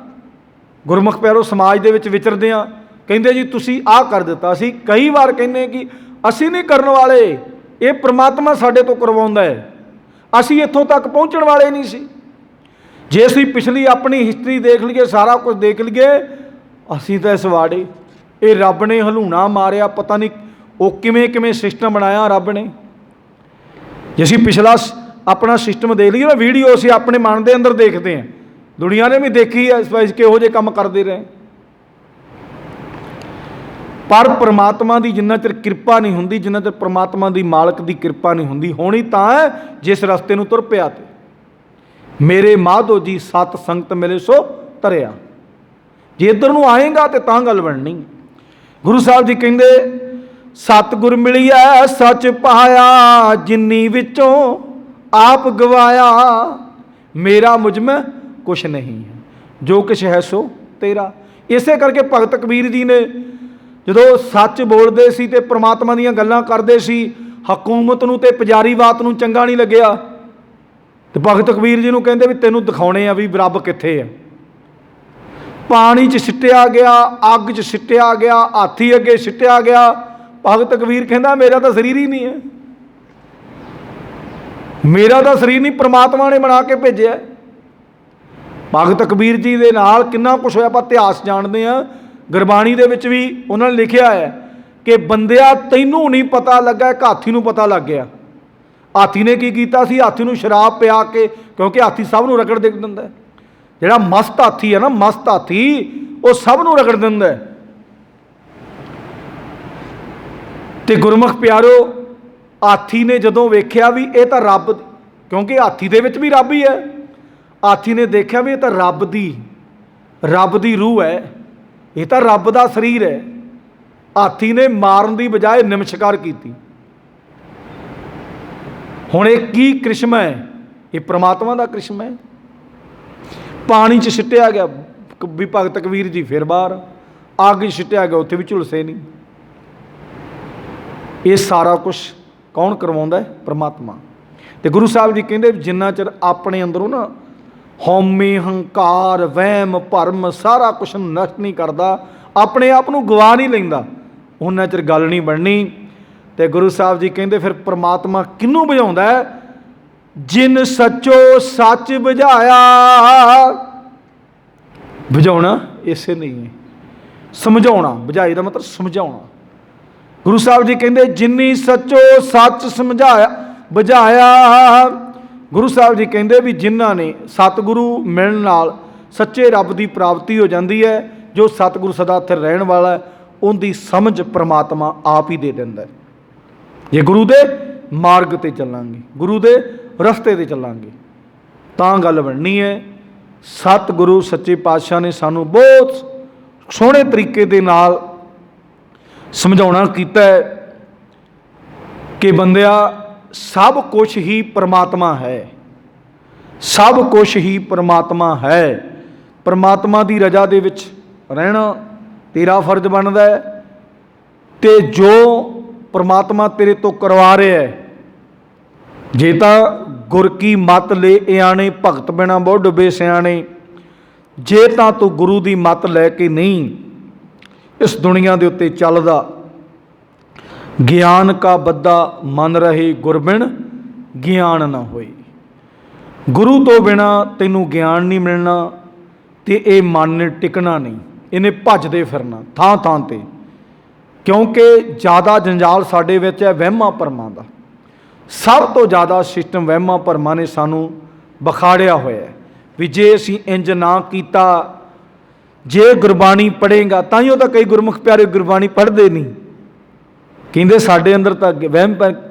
ਗੁਰਮੁਖ ਪਿਆਰੋ ਸਮਾਜ ਦੇ ਵਿੱਚ ਵਿਚਰਦੇ ਹਾਂ, ਕਹਿੰਦੇ ਜੀ ਤੁਸੀਂ ਆਹ ਕਰ ਦਿੱਤਾ। ਅਸੀਂ ਕਈ ਵਾਰ ਕਹਿੰਦੇ ਕਿ ਅਸੀਂ ਨਹੀਂ ਕਰਨ ਵਾਲੇ, ਇਹ ਪ੍ਰਮਾਤਮਾ ਸਾਡੇ ਤੋਂ ਕਰਵਾਉਂਦਾ ਹੈ, ਅਸੀਂ ਇੱਥੋਂ ਤੱਕ ਪਹੁੰਚਣ ਵਾਲੇ ਨਹੀਂ ਸੀ। ਜੇ ਅਸੀਂ ਪਿਛਲੀ ਆਪਣੀ ਹਿਸਟਰੀ ਦੇਖ ਲਈਏ, ਸਾਰਾ ਕੁਝ ਦੇਖ ਲਈਏ, ਅਸੀਂ ਤਾਂ ਇਸ ਵਾੜੇ ਇਹ ਰੱਬ ਨੇ ਹਲੂਣਾ ਮਾਰਿਆ, ਪਤਾ ਨਹੀਂ ਉਹ ਕਿਵੇਂ ਕਿਵੇਂ ਸਿਸਟਮ ਬਣਾਇਆ ਰੱਬ ਨੇ। ਜੇ ਅਸੀਂ ਪਿਛਲਾ ਆਪਣਾ ਸਿਸਟਮ ਦੇਖ ਲਈਏ ਨਾ, ਵੀਡੀਓ ਅਸੀਂ ਆਪਣੇ ਮਨ ਦੇ ਅੰਦਰ ਦੇਖਦੇ ਹਾਂ, ਦੁਨੀਆ ਨੇ ਵੀ ਦੇਖੀ ਹੈ ਕਿਹੋ ਜਿਹੇ ਕੰਮ ਕਰਦੇ ਰਹੇ। ਪਰ ਪ੍ਰਮਾਤਮਾ ਦੀ ਜਿੰਨਾ ਚਿਰ ਕਿਰਪਾ ਨਹੀਂ ਹੁੰਦੀ, ਜਿੰਨਾ ਚਿਰ ਪ੍ਰਮਾਤਮਾ ਦੀ ਮਾਲਕ ਦੀ ਕਿਰਪਾ ਨਹੀਂ ਹੁੰਦੀ, ਹੋਣੀ ਤਾਂ ਹੈ ਜਿਸ ਰਸਤੇ ਨੂੰ ਤੁਰ ਪਿਆ। ਤੇ ਮੇਰੇ ਮਾਧੋ ਜੀ ਸਤ ਸੰਗਤ ਮਿਲੇ ਸੋ ਤਰਿਆ, ਜੇ ਇੱਧਰ ਨੂੰ ਆਏਗਾ ਤੇ ਤਾਂ ਗੱਲ ਬਣਨੀ। ਗੁਰੂ ਸਾਹਿਬ ਜੀ ਕਹਿੰਦੇ ਸਤਿਗੁਰ ਮਿਲਿਆ ਸੱਚ ਪਾਇਆ, ਜਿੰਨੀ ਵਿੱਚੋਂ ਆਪ ਗਵਾਇਆ। ਮੇਰਾ ਮੁਝ ਮੈਂ ਕੁਛ ਨਹੀਂ ਹੈ, ਜੋ ਕੁਛ ਹੈ ਸੋ ਤੇਰਾ। ਇਸੇ ਕਰਕੇ ਭਗਤ ਕਬੀਰ ਜੀ ਨੇ ਜਦੋਂ ਸੱਚ ਬੋਲਦੇ ਸੀ ਤੇ ਪ੍ਰਮਾਤਮਾ ਦੀਆਂ ਗੱਲਾਂ ਕਰਦੇ ਸੀ, ਹਕੂਮਤ ਨੂੰ ਤੇ ਪੁਜਾਰੀਵਾਦ ਨੂੰ ਚੰਗਾ ਨਹੀਂ ਲੱਗਿਆ, ਤੇ ਭਗਤ ਕਬੀਰ ਜੀ ਨੂੰ ਕਹਿੰਦੇ ਵੀ ਤੈਨੂੰ ਦਿਖਾਉਣੇ ਆ ਵੀ ਰੱਬ ਕਿੱਥੇ ਆ। ਪਾਣੀ 'ਚ ਸਿੱਟਿਆ ਗਿਆ, ਅੱਗ 'ਚ ਸਿੱਟਿਆ ਗਿਆ, ਹਾਥੀ ਅੱਗੇ ਸਿੱਟਿਆ ਗਿਆ। ਭਗਤ ਕਬੀਰ ਕਹਿੰਦਾ ਮੇਰਾ ਤਾਂ ਸਰੀਰ ਹੀ ਨਹੀਂ ਹੈ, ਮੇਰਾ ਤਾਂ ਸਰੀਰ ਨਹੀਂ, ਪ੍ਰਮਾਤਮਾ ਨੇ ਬਣਾ ਕੇ ਭੇਜਿਆ। ਭਗਤ ਕਬੀਰ ਜੀ ਦੇ ਨਾਲ ਕਿੰਨਾ ਕੁਛ ਹੋਇਆ ਆਪਾਂ ਇਤਿਹਾਸ ਜਾਣਦੇ ਹਾਂ। ਗੁਰਬਾਣੀ ਦੇ ਵਿੱਚ ਵੀ ਉਹਨਾਂ ਨੇ ਲਿਖਿਆ ਹੈ ਕਿ ਬੰਦਿਆ ਤੈਨੂੰ ਨਹੀਂ ਪਤਾ ਲੱਗਾ, ਇੱਕ ਹਾਥੀ ਨੂੰ ਪਤਾ ਲੱਗ ਗਿਆ। ਹਾਥੀ ਨੇ ਕੀ ਕੀਤਾ ਸੀ? ਹਾਥੀ ਨੂੰ ਸ਼ਰਾਬ ਪਿਆ ਕੇ, ਕਿਉਂਕਿ ਹਾਥੀ ਸਭ ਨੂੰ ਰਗੜ ਦੇ ਦਿੰਦਾ, ਜਿਹੜਾ ਮਸਤ ਹਾਥੀ ਹੈ ਨਾ, ਮਸਤ ਹਾਥੀ ਉਹ ਸਭ ਨੂੰ ਰਗੜ ਦਿੰਦਾ। ਤੇ ਗੁਰਮੁਖ ਪਿਆਰੋ, ਹਾਥੀ ਨੇ ਜਦੋਂ ਵੇਖਿਆ ਵੀ ਇਹ ਤਾਂ ਰੱਬ, ਕਿਉਂਕਿ ਹਾਥੀ ਦੇ ਵਿੱਚ ਵੀ ਰੱਬ ਹੀ ਹੈ, ਹਾਥੀ ਨੇ ਦੇਖਿਆ ਵੀ ਇਹ ਤਾਂ ਰੱਬ ਦੀ ਰੂਹ ਹੈ, ਇਹ ਤਾਂ ਰੱਬ ਦਾ ਸਰੀਰ ਹੈ। ਹਾਥੀ ਨੇ ਮਾਰਨ ਦੀ ਬਜਾਏ ਨਮਸਕਾਰ ਕੀਤੀ। ਹੁਣ ਇਹ ਕੀ ਕ੍ਰਿਸ਼ਮਾ ਹੈ? ਇਹ ਪ੍ਰਮਾਤਮਾ ਦਾ ਕ੍ਰਿਸ਼ਮਾ ਹੈ। ਪਾਣੀ 'ਚ ਸਿੱਟਿਆ ਗਿਆ ਵੀ ਭਗਤ ਕਬੀਰ ਜੀ ਫਿਰ ਬਾਹਰ, ਅੱਗ 'ਚ ਸਿੱਟਿਆ ਗਿਆ ਉੱਥੇ ਵੀ ਝੁਲਸੇ ਨਹੀਂ। ਇਹ ਸਾਰਾ ਕੁਛ ਕੌਣ ਕਰਵਾਉਂਦਾ ਹੈ? ਪ੍ਰਮਾਤਮਾ। ਤੇ ਗੁਰੂ ਸਾਹਿਬ ਜੀ ਕਹਿੰਦੇ ਜਿੰਨਾ ਚਿਰ ਆਪਣੇ ਅੰਦਰੋਂ ਨਾ ਹਉਮੈ, ਹੰਕਾਰ, ਵਹਿਮ, ਭਰਮ ਸਾਰਾ ਕੁਛ ਨਸ਼ਟ ਨਹੀਂ ਕਰਦਾ, ਆਪਣੇ ਆਪ ਨੂੰ ਗਵਾ ਨਹੀਂ ਲੈਂਦਾ, ਉਹਨਾਂ ਚਿਰ ਗੱਲ ਨਹੀਂ ਬਣਨੀ। ਤੇ ਗੁਰੂ ਸਾਹਿਬ ਜੀ ਕਹਿੰਦੇ ਫਿਰ ਪ੍ਰਮਾਤਮਾ ਕਿਹਨੂੰ ਬੁਝਾਉਂਦਾ ਹੈ? ਜਿਨ ਸੱਚੋ ਸੱਚ ਬੁਝਾਇਆ। ਬੁਝਾਉਣਾ ਇਸੇ ਨਹੀਂ ਹੈ, ਸਮਝਾਉਣਾ। ਬੁਝਾਈ ਦਾ ਮਤਲਬ ਸਮਝਾਉਣਾ। ਗੁਰੂ ਸਾਹਿਬ ਜੀ ਕਹਿੰਦੇ ਜਿਨੀ ਸੱਚੋ ਸੱਚ ਸਮਝਾਇਆ ਬੁਝਾਇਆ। ਗੁਰੂ ਸਾਹਿਬ ਜੀ ਕਹਿੰਦੇ ਵੀ ਜਿਨ੍ਹਾਂ ਨੇ ਸਤਿਗੁਰੂ ਮਿਲਣ ਨਾਲ ਸੱਚੇ ਰੱਬ ਦੀ ਪ੍ਰਾਪਤੀ ਹੋ ਜਾਂਦੀ ਹੈ, ਜੋ ਸਤਿਗੁਰੂ ਸਦਾ ਇੱਥੇ ਰਹਿਣ ਵਾਲਾ, ਉਹਦੀ ਸਮਝ ਪ੍ਰਮਾਤਮਾ ਆਪ ਹੀ ਦੇ ਦਿੰਦਾ। ਜੇ ਗੁਰੂ ਦੇ ਮਾਰਗ 'ਤੇ ਚੱਲਾਂਗੇ, ਗੁਰੂ ਦੇ ਰਸਤੇ 'ਤੇ ਚੱਲਾਂਗੇ, ਤਾਂ ਗੱਲ ਬਣਨੀ ਹੈ। ਸਤਿਗੁਰੂ ਸੱਚੇ ਪਾਤਸ਼ਾਹ ਨੇ ਸਾਨੂੰ ਬਹੁਤ ਸੋਹਣੇ ਤਰੀਕੇ ਦੇ ਨਾਲ ਸਮਝਾਉਣਾ ਕੀਤਾ ਹੈ ਕਿ ਬੰਦਿਆ ਸਭ ਕੁਛ ਹੀ ਪਰਮਾਤਮਾ ਹੈ, ਸਭ ਕੁਛ ਹੀ ਪਰਮਾਤਮਾ ਹੈ। ਪਰਮਾਤਮਾ ਦੀ ਰਜ਼ਾ ਦੇ ਵਿੱਚ ਰਹਿਣਾ ਤੇਰਾ ਫਰਜ਼ ਬਣਦਾ ਹੈ। ਤੇ ਜੋ ਪਰਮਾਤਮਾ ਤੇਰੇ ਤੋਂ ਕਰਵਾ ਰਿਹਾ ਹੈ, ਜੇ ਤਾਂ ਗੁਰ ਕੀ ਮੱਤ ਲੈ ਆਣੇ, ਭਗਤ ਬਿਨਾ ਬਹੁ ਡੁੱਬੇ ਸਿਆਣੇ। ਜੇ ਤਾਂ ਤੂੰ ਗੁਰੂ ਦੀ ਮੱਤ ਲੈ ਕੇ ਨਹੀਂ ਇਸ ਦੁਨੀਆ ਦੇ ਉੱਤੇ ਚੱਲਦਾ, ਗਿਆਨ ਕਾ ਬੱਦਾ ਮਨ ਰਹੇ ਗੁਰ ਬਿਨ ਗਿਆਨ ਨਾ ਹੋਏ। ਗੁਰੂ ਤੋਂ ਬਿਨਾ ਤੈਨੂੰ ਗਿਆਨ ਨਹੀਂ ਮਿਲਣਾ ਤੇ ਇਹ ਮਨ ਨੇ ਟਿਕਣਾ ਨਹੀਂ, ਇਹਨੇ ਭੱਜਦੇ ਫਿਰਨਾ ਥਾਂ ਥਾਂ ਤੇ। ਕਿਉਂਕਿ ਜ਼ਿਆਦਾ ਜੰਜਾਲ ਸਾਡੇ ਵਿੱਚ ਹੈ ਵਹਿਮਾਂ ਭਰਮਾਂ ਦਾ। ਸਭ ਤੋਂ ਜ਼ਿਆਦਾ ਸਿਸਟਮ ਵਹਿਮਾਂ ਭਰਮਾਂ ਨੇ ਸਾਨੂੰ ਵਿਖਾੜਿਆ ਹੋਇਆ ਹੈ ਵੀ ਜੇ ਅਸੀਂ ਇੰਜ ਨਾ ਕੀਤਾ, ਜੇ ਗੁਰਬਾਣੀ ਪੜ੍ਹੇਗਾ ਤਾਂ ਹੀ। ਉਹ ਤਾਂ ਕਈ ਗੁਰਮੁਖ ਪਿਆਰੇ ਗੁਰਬਾਣੀ ਪੜ੍ਹਦੇ ਨਹੀਂ, ਕਹਿੰਦੇ ਸਾਡੇ ਅੰਦਰ ਤਾਂ ਵਹਿਮ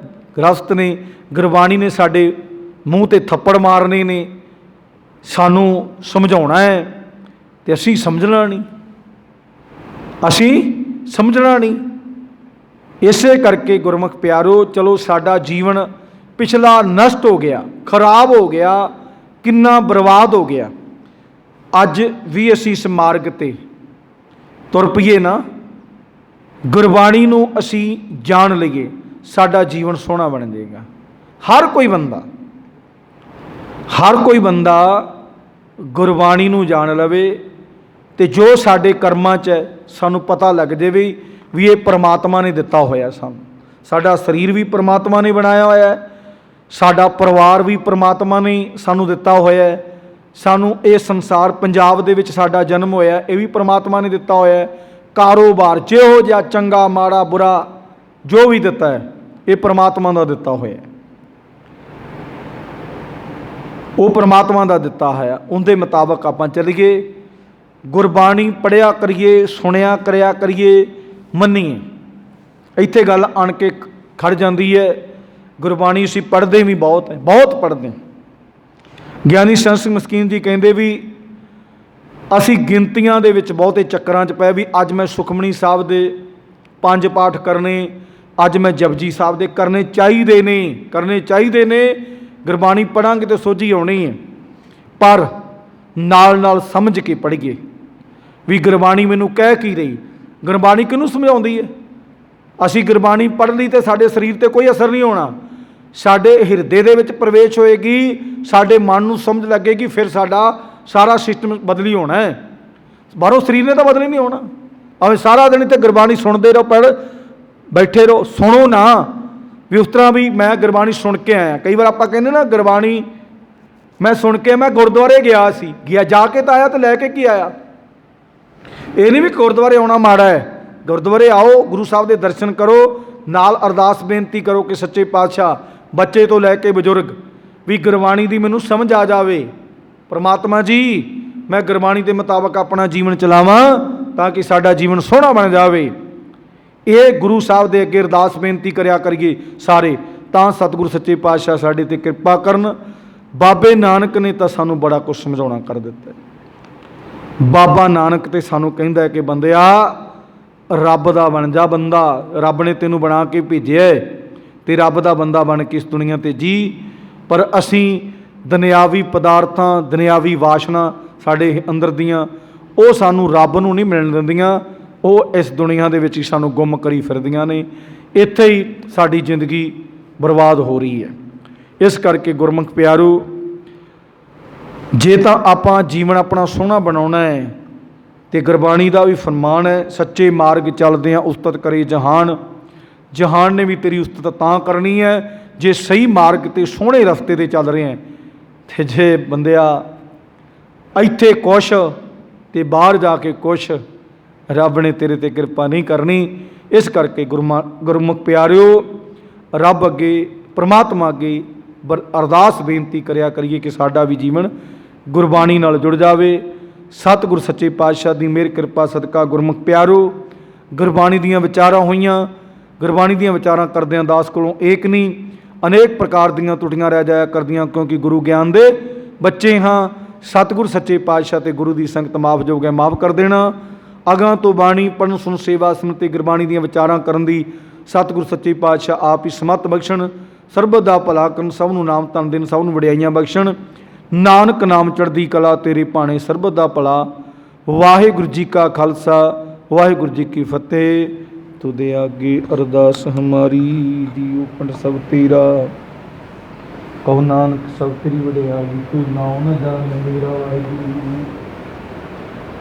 ਗ੍ਰਸਤ ਨੇ, ਗੁਰਬਾਣੀ ਨੇ ਸਾਡੇ ਮੂੰਹ 'ਤੇ ਥੱਪੜ ਮਾਰਨੇ ਨੇ, ਸਾਨੂੰ ਸਮਝਾਉਣਾ ਹੈ ਤੇ ਅਸੀਂ ਸਮਝਣਾ ਨਹੀਂ, ਅਸੀਂ ਸਮਝਣਾ ਨਹੀਂ। ਇਸੇ ਕਰਕੇ ਗੁਰਮੁਖ ਪਿਆਰੋ, ਚਲੋ ਸਾਡਾ ਜੀਵਨ ਪਿਛਲਾ ਨਸ਼ਟ ਹੋ ਗਿਆ, ਖਰਾਬ ਹੋ ਗਿਆ, ਕਿੰਨਾ ਬਰਬਾਦ ਹੋ ਗਿਆ। ਅੱਜ ਵੀ ਅਸੀਂ ਇਸ ਮਾਰਗ ਤੇ ਤੁਰ ਪਈਏ ਨਾ, ਗੁਰਬਾਣੀ ਨੂੰ ਅਸੀਂ ਜਾਣ ਲਈਏ, ਸਾਡਾ ਜੀਵਨ ਸੋਹਣਾ ਬਣ ਜਾਏਗਾ। ਹਰ ਕੋਈ ਬੰਦਾ ਗੁਰਬਾਣੀ ਨੂੰ ਜਾਣ ਲਵੇ ਤੇ ਜੋ ਸਾਡੇ ਕਰਮਾਂ 'ਚ ਹੈ ਸਾਨੂੰ ਪਤਾ ਲੱਗ ਜਾਵੇ ਵੀ ਇਹ ਪ੍ਰਮਾਤਮਾ ਨੇ ਦਿੱਤਾ ਹੋਇਆ ਸਾਨੂੰ। ਸਾਡਾ ਸਰੀਰ ਵੀ ਪ੍ਰਮਾਤਮਾ ਨੇ ਬਣਾਇਆ ਹੋਇਆ ਹੈ, ਸਾਡਾ ਪਰਿਵਾਰ ਵੀ ਪ੍ਰਮਾਤਮਾ ਨੇ ਸਾਨੂੰ ਦਿੱਤਾ ਹੋਇਆ ਹੈ, ਸਾਨੂੰ ਇਹ ਸੰਸਾਰ ਪੰਜਾਬ ਦੇ ਵਿੱਚ ਸਾਡਾ ਜਨਮ ਹੋਇਆ ਇਹ ਵੀ ਪ੍ਰਮਾਤਮਾ ਨੇ ਦਿੱਤਾ ਹੋਇਆ ਹੈ, ਕਾਰੋਬਾਰ ਜਿਹੋ ਜਿਹਾ ਚੰਗਾ ਮਾੜਾ ਬੁਰਾ ਜੋ ਵੀ ਦਿੱਤਾ ਹੈ ਇਹ ਪ੍ਰਮਾਤਮਾ ਦਾ ਦਿੱਤਾ ਹੋਇਆ ਹੈ, ਉਹ ਪ੍ਰਮਾਤਮਾ ਦਾ ਦਿੱਤਾ ਹੈ। ਉਹਦੇ ਮੁਤਾਬਕ ਆਪਾਂ ਚੱਲੀਏ, ਗੁਰਬਾਣੀ ਪੜ੍ਹਿਆ ਕਰੀਏ, ਸੁਣਿਆ ਕਰਿਆ ਕਰੀਏ, ਮੰਨੀਏ। ਇੱਥੇ ਗੱਲ ਆਣ ਕੇ ਖੜ ਜਾਂਦੀ ਹੈ, ਗੁਰਬਾਣੀ ਅਸੀਂ ਪੜ੍ਹਦੇ ਵੀ ਬਹੁਤ ਹੈ, ਬਹੁਤ ਪੜ੍ਹਦੇ। ਗਿਆਨੀ ਸੰਤ ਸਿੰਘ ਮਸਕੀਨ ਜੀ ਕਹਿੰਦੇ ਵੀ ਅਸੀਂ ਗਿਣਤੀਆਂ ਦੇ ਵਿੱਚ ਬਹੁਤੇ ਚੱਕਰਾਂ 'ਚ ਪਏ ਵੀ ਅੱਜ ਮੈਂ ਸੁਖਮਨੀ ਸਾਹਿਬ ਦੇ 5 ਪਾਠ ਕਰਨੇ, ਅੱਜ ਮੈਂ ਜਪਜੀ ਸਾਹਿਬ ਦੇ ਕਰਨੇ ਚਾਹੀਦੇ ਨੇ। ਗੁਰਬਾਣੀ ਪੜ੍ਹਾਂਗੇ ਤਾਂ ਸੋਝੀ ਆਉਣੀ ਹੈ, ਪਰ ਨਾਲ ਨਾਲ ਸਮਝ ਕੇ ਪੜ੍ਹੀਏ ਵੀ ਗੁਰਬਾਣੀ ਮੈਨੂੰ ਕਹਿ ਕੀ ਰਹੀ, ਗੁਰਬਾਣੀ ਕਿਹਨੂੰ ਸਮਝਾਉਂਦੀ ਹੈ। ਅਸੀਂ ਗੁਰਬਾਣੀ ਪੜ੍ਹ ਲਈ ਤੇ ਸਾਡੇ ਸਰੀਰ ਤੇ ਕੋਈ ਅਸਰ ਨਹੀਂ ਹੋਣਾ, ਸਾਡੇ ਹਿਰਦੇ ਦੇ ਵਿੱਚ ਪ੍ਰਵੇਸ਼ ਹੋਏਗੀ, ਸਾਡੇ ਮਨ ਨੂੰ ਸਮਝ ਲੱਗੇਗੀ, ਫਿਰ ਸਾਡਾ ਸਾਰਾ ਸਿਸਟਮ ਬਦਲੀ ਹੋਣਾ ਹੈ। ਬਾਹਰੋਂ ਸਰੀਰ ਨੇ ਤਾਂ ਬਦਲੀ ਨਹੀਂ ਹੋਣਾ। ਭਾਵੇਂ ਸਾਰਾ ਦਿਨ ਇੱਥੇ ਗੁਰਬਾਣੀ ਸੁਣਦੇ ਰਹੋ, ਪੜ੍ਹ ਬੈਠੇ ਰਹੋ, ਸੁਣੋ ਨਾ ਵੀ ਉਸ ਤਰ੍ਹਾਂ ਵੀ ਮੈਂ ਗੁਰਬਾਣੀ ਸੁਣ ਕੇ ਆਇਆ। ਕਈ ਵਾਰ ਆਪਾਂ ਕਹਿੰਦੇ ਨਾ ਗੁਰਬਾਣੀ ਮੈਂ ਸੁਣ ਕੇ, ਮੈਂ ਗੁਰਦੁਆਰੇ ਗਿਆ ਸੀ, ਜਾ ਕੇ ਤਾਂ ਆਇਆ ਤੇ ਲੈ ਕੇ ਕੀ ਆਇਆ। ਇਹ ਨਹੀਂ ਵੀ ਗੁਰਦੁਆਰੇ ਆਉਣਾ ਮਾੜਾ ਹੈ, ਗੁਰਦੁਆਰੇ ਆਓ, ਗੁਰੂ ਸਾਹਿਬ ਦੇ ਦਰਸ਼ਨ ਕਰੋ, ਨਾਲ ਅਰਦਾਸ ਬੇਨਤੀ ਕਰੋ ਕਿ ਸੱਚੇ ਪਾਤਸ਼ਾਹ ਬੱਚੇ ਤੋਂ ਲੈ ਕੇ ਬਜ਼ੁਰਗ ਵੀ ਗੁਰਬਾਣੀ ਦੀ ਮੈਨੂੰ ਸਮਝ ਆ ਜਾਵੇ। ਪਰਮਾਤਮਾ ਜੀ ਮੈਂ ਗੁਰਬਾਣੀ ਦੇ ਮੁਤਾਬਕ ਆਪਣਾ ਜੀਵਨ ਚਲਾਵਾਂ ਤਾਂ ਕਿ ਸਾਡਾ ਜੀਵਨ ਸੋਹਣਾ ਬਣ ਜਾਵੇ। ਇਹ ਗੁਰੂ ਸਾਹਿਬ ਦੇ ਅੱਗੇ ਅਰਦਾਸ ਬੇਨਤੀ ਕਰਿਆ ਕਰੀਏ ਸਾਰੇ, ਤਾਂ ਸਤਿਗੁਰੂ ਸੱਚੇ ਪਾਤਸ਼ਾਹ ਸਾਡੇ ਤੇ ਕਿਰਪਾ ਕਰਨ। ਬਾਬੇ ਨਾਨਕ ਨੇ ਤਾਂ ਸਾਨੂੰ ਬੜਾ ਕੁਝ ਸਮਝਾਉਣਾ ਕਰ ਦਿੱਤਾ। ਬਾਬਾ ਨਾਨਕ ਤੇ ਸਾਨੂੰ ਕਹਿੰਦਾ ਕਿ ਬੰਦਿਆ ਰੱਬ ਦਾ ਬਣ ਜਾ ਬੰਦਾ, ਰੱਬ ਨੇ ਤੈਨੂੰ ਬਣਾ ਕੇ ਭੇਜਿਆ ਤੇ ਰੱਬ ਦਾ ਬੰਦਾ ਬਣ ਕੇ ਇਸ ਦੁਨੀਆ ਤੇ ਜੀ। ਪਰ ਅਸੀਂ ਦੁਨਿਆਵੀ ਪਦਾਰਥਾਂ, ਦੁਨਿਆਵੀ ਵਾਸ਼ਨਾ ਸਾਡੇ ਅੰਦਰ ਦੀਆਂ, ਉਹ ਸਾਨੂੰ ਰੱਬ ਨੂੰ ਨਹੀਂ ਮਿਲਣ ਦਿੰਦੀਆਂ, ਉਹ ਇਸ ਦੁਨੀਆ ਦੇ ਵਿੱਚ ਹੀ ਸਾਨੂੰ ਗੁੰਮ ਕਰੀ ਫਿਰਦੀਆਂ ਨੇ। ਇੱਥੇ ਹੀ ਸਾਡੀ ਜ਼ਿੰਦਗੀ ਬਰਬਾਦ ਹੋ ਰਹੀ ਹੈ। ਇਸ ਕਰਕੇ ਗੁਰਮੁਖ ਪਿਆਰੋ, ਜੇ ਤਾਂ ਆਪਾਂ ਜੀਵਨ ਆਪਣਾ ਸੋਹਣਾ ਬਣਾਉਣਾ ਹੈ ਤੇ ਗੁਰਬਾਣੀ ਦਾ ਵੀ ਫਰਮਾਨ ਹੈ, ਸੱਚੇ ਮਾਰਗ ਚੱਲਦੇ ਆ ਉਸਤਤ ਕਰੇ ਜਹਾਨ। ਜਹਾਨ ਨੇ ਵੀ ਤੇਰੀ ਉਸਤਤ ਤਾਂ ਕਰਨੀ ਹੈ ਜੇ ਸਹੀ ਮਾਰਗ ਤੇ ਸੋਹਣੇ ਰਸਤੇ ਤੇ ਚੱਲ ਰਹੇ ਹੈ। ਤੇ ਜੇ ਬੰਦਿਆ ਇੱਥੇ ਕੁਛ ਤੇ ਬਾਹਰ ਜਾ ਕੇ ਕੁਛ, ਰੱਬ ਨੇ ਤੇਰੇ ਤੇ ਕਿਰਪਾ ਨਹੀਂ ਕਰਨੀ। ਇਸ ਕਰਕੇ ਗੁਰਮੁਖ ਪਿਆਰਿਓ, ਰੱਬ ਅੱਗੇ, ਪ੍ਰਮਾਤਮਾ ਅੱਗੇ ਅਰਦਾਸ ਬੇਨਤੀ ਕਰਿਆ ਕਰੀਏ ਕਿ ਸਾਡਾ ਵੀ ਜੀਵਨ ਗੁਰਬਾਣੀ ਨਾਲ ਜੁੜ ਜਾਵੇ। ਸਤਿਗੁਰ ਸੱਚੇ ਪਾਤਸ਼ਾਹ ਦੀ ਮਿਹਰ ਕਿਰਪਾ ਸਦਕਾ ਗੁਰਮੁਖ ਪਿਆਰੋ, ਗੁਰਬਾਣੀ ਦੀਆਂ ਵਿਚਾਰਾਂ ਹੋਈਆਂ, ਗੁਰਬਾਣੀ ਦੀਆਂ ਵਿਚਾਰਾਂ ਕਰਦਿਆਂ ਦਾਸ ਕੋਲੋਂ ਏਕ ਨਹੀਂ ਅਨੇਕ ਪ੍ਰਕਾਰ ਦੀਆਂ ਟੁੱਟੀਆਂ ਰਹਿ ਜਾਇਆ ਕਰਦੀਆਂ, ਕਿਉਂਕਿ ਗੁਰੂ ਗਿਆਨ ਦੇ ਬੱਚੇ ਹਾਂ। ਸਤਿਗੁਰ ਸੱਚੇ ਪਾਤਸ਼ਾਹ ਤੇ ਗੁਰੂ ਦੀ ਸੰਗਤ ਮਾਫ ਜੋਗ ਹੈ, ਮਾਫ ਕਰ ਦੇਣਾ। ਅਗਾਂ ਤੋਂ ਬਾਣੀ ਪੜ੍ਹਨ ਸੁਣ ਸੇਵਾ ਸਮਿਤੀ ਗੁਰਬਾਣੀ ਦੀਆਂ ਵਿਚਾਰਾਂ ਕਰਨ ਦੀ ਸਤਿਗੁਰ ਸੱਚੇ ਪਾਤਸ਼ਾਹ ਆਪ ਹੀ ਸਮੱਤ ਬਖਸ਼ਣ। ਸਰਬਤ ਦਾ ਭਲਾ ਕਰਨ, ਸਭ ਨੂੰ ਨਾਮ ਧਨ ਦੇਣ, ਸਭ ਨੂੰ ਵਡਿਆਈਆਂ ਬਖਸ਼ਣ। ਨਾਨਕ ਨਾਮ ਚੜ੍ਹਦੀ ਕਲਾ ਤੇਰੇ ਭਾਣੇ, ਸਰਬਤ ਦਾ ਭਲਾ। ਵਾਹਿਗੁਰੂ ਜੀ ਕਾ ਖਾਲਸਾ, ਵਾਹਿਗੁਰੂ ਜੀ ਕੀ ਫਤਿਹ। ਤੁਦੇ ਆਗੇ ਅਰਦਾਸ ਹਮਾਰੀ, ਜੀਉ ਪੰਡ ਸਭ ਤੇਰਾ। ਕਹੋ ਨਾਨਕ ਸਭ ਤੇਰੀ ਵਡਿਆਈ, ਤੂੰ ਨਾਉ ਨ ਜਾਣੈ ਮੇਰਾ। ਵਾਹਿਗੁਰੂ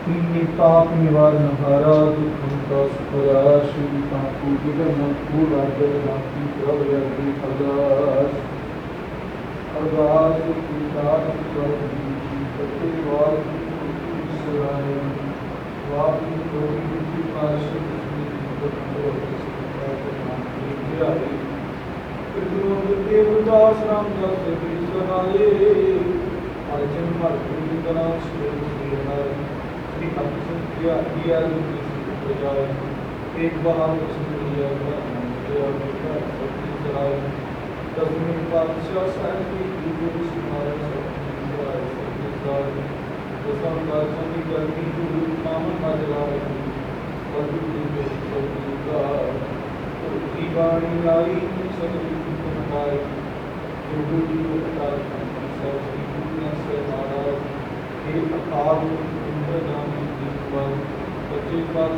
ਕੀਨੀ ਪਾਪ ਨਿਵਾਰਨ ਹਾਰਾ, ਦੁਖ ਹੰਤਾ ਸੁਖਰਾ। ਸ਼੍ਰੀ ਕਾਂਤੀ ਜਗਨ ਪੂਰ ਰਾਜੇ ਰਾਤੀ ਪ੍ਰਭ ਯਾਦੀ ਅਰਦਾਸ। ਅਰਦਾਸ ਕੀਤਾਰ ਪ੍ਰਭ ਜੀ ਸੱਚੇ ਵਾਹਿਗੁਰੂ ਜੀ ਸਰਾਏ। ਵਾਹਿਗੁਰੂ ਜੀ ਪਾਤਸ਼ਾਹ ਦੇਵਦਾਸ ਰਾਮ ਦਾਸ ਜੀ ਸਹਾਏ। ਅਰਜਨ ਭਗਤ ਜੀ ਦਾ ਨਾਮ ਸ਼੍ਰੀ ਹਰਿ श्री अक्षय किया जाए। एक बहादुर सुनिया चलाए। दसवीं पातशाह साहिब की गुरु सुनाए। दसम पातशाह की गलती गुरु मामन ना जलाए। ਧੁਰਕੀ ਬਾਣੀ ਆਈ ਸਗਲੀ ਕੀਰਤਨ ਗਾਈ ਜੋ ਜੀ ਅਵਤਾਰ ਸਹਿ ਸ੍ਰੀ ਗੁਰੂ ਗ੍ਰੰਥ ਸਾਹਿਬ ਮਹਾਰਾਜ ਇਹ ਅਕਾਲ ਪੁਰਖ ਨਾਮ ਦੀ ਬੱਚੇ ਪਾਤਸ਼ਾਹ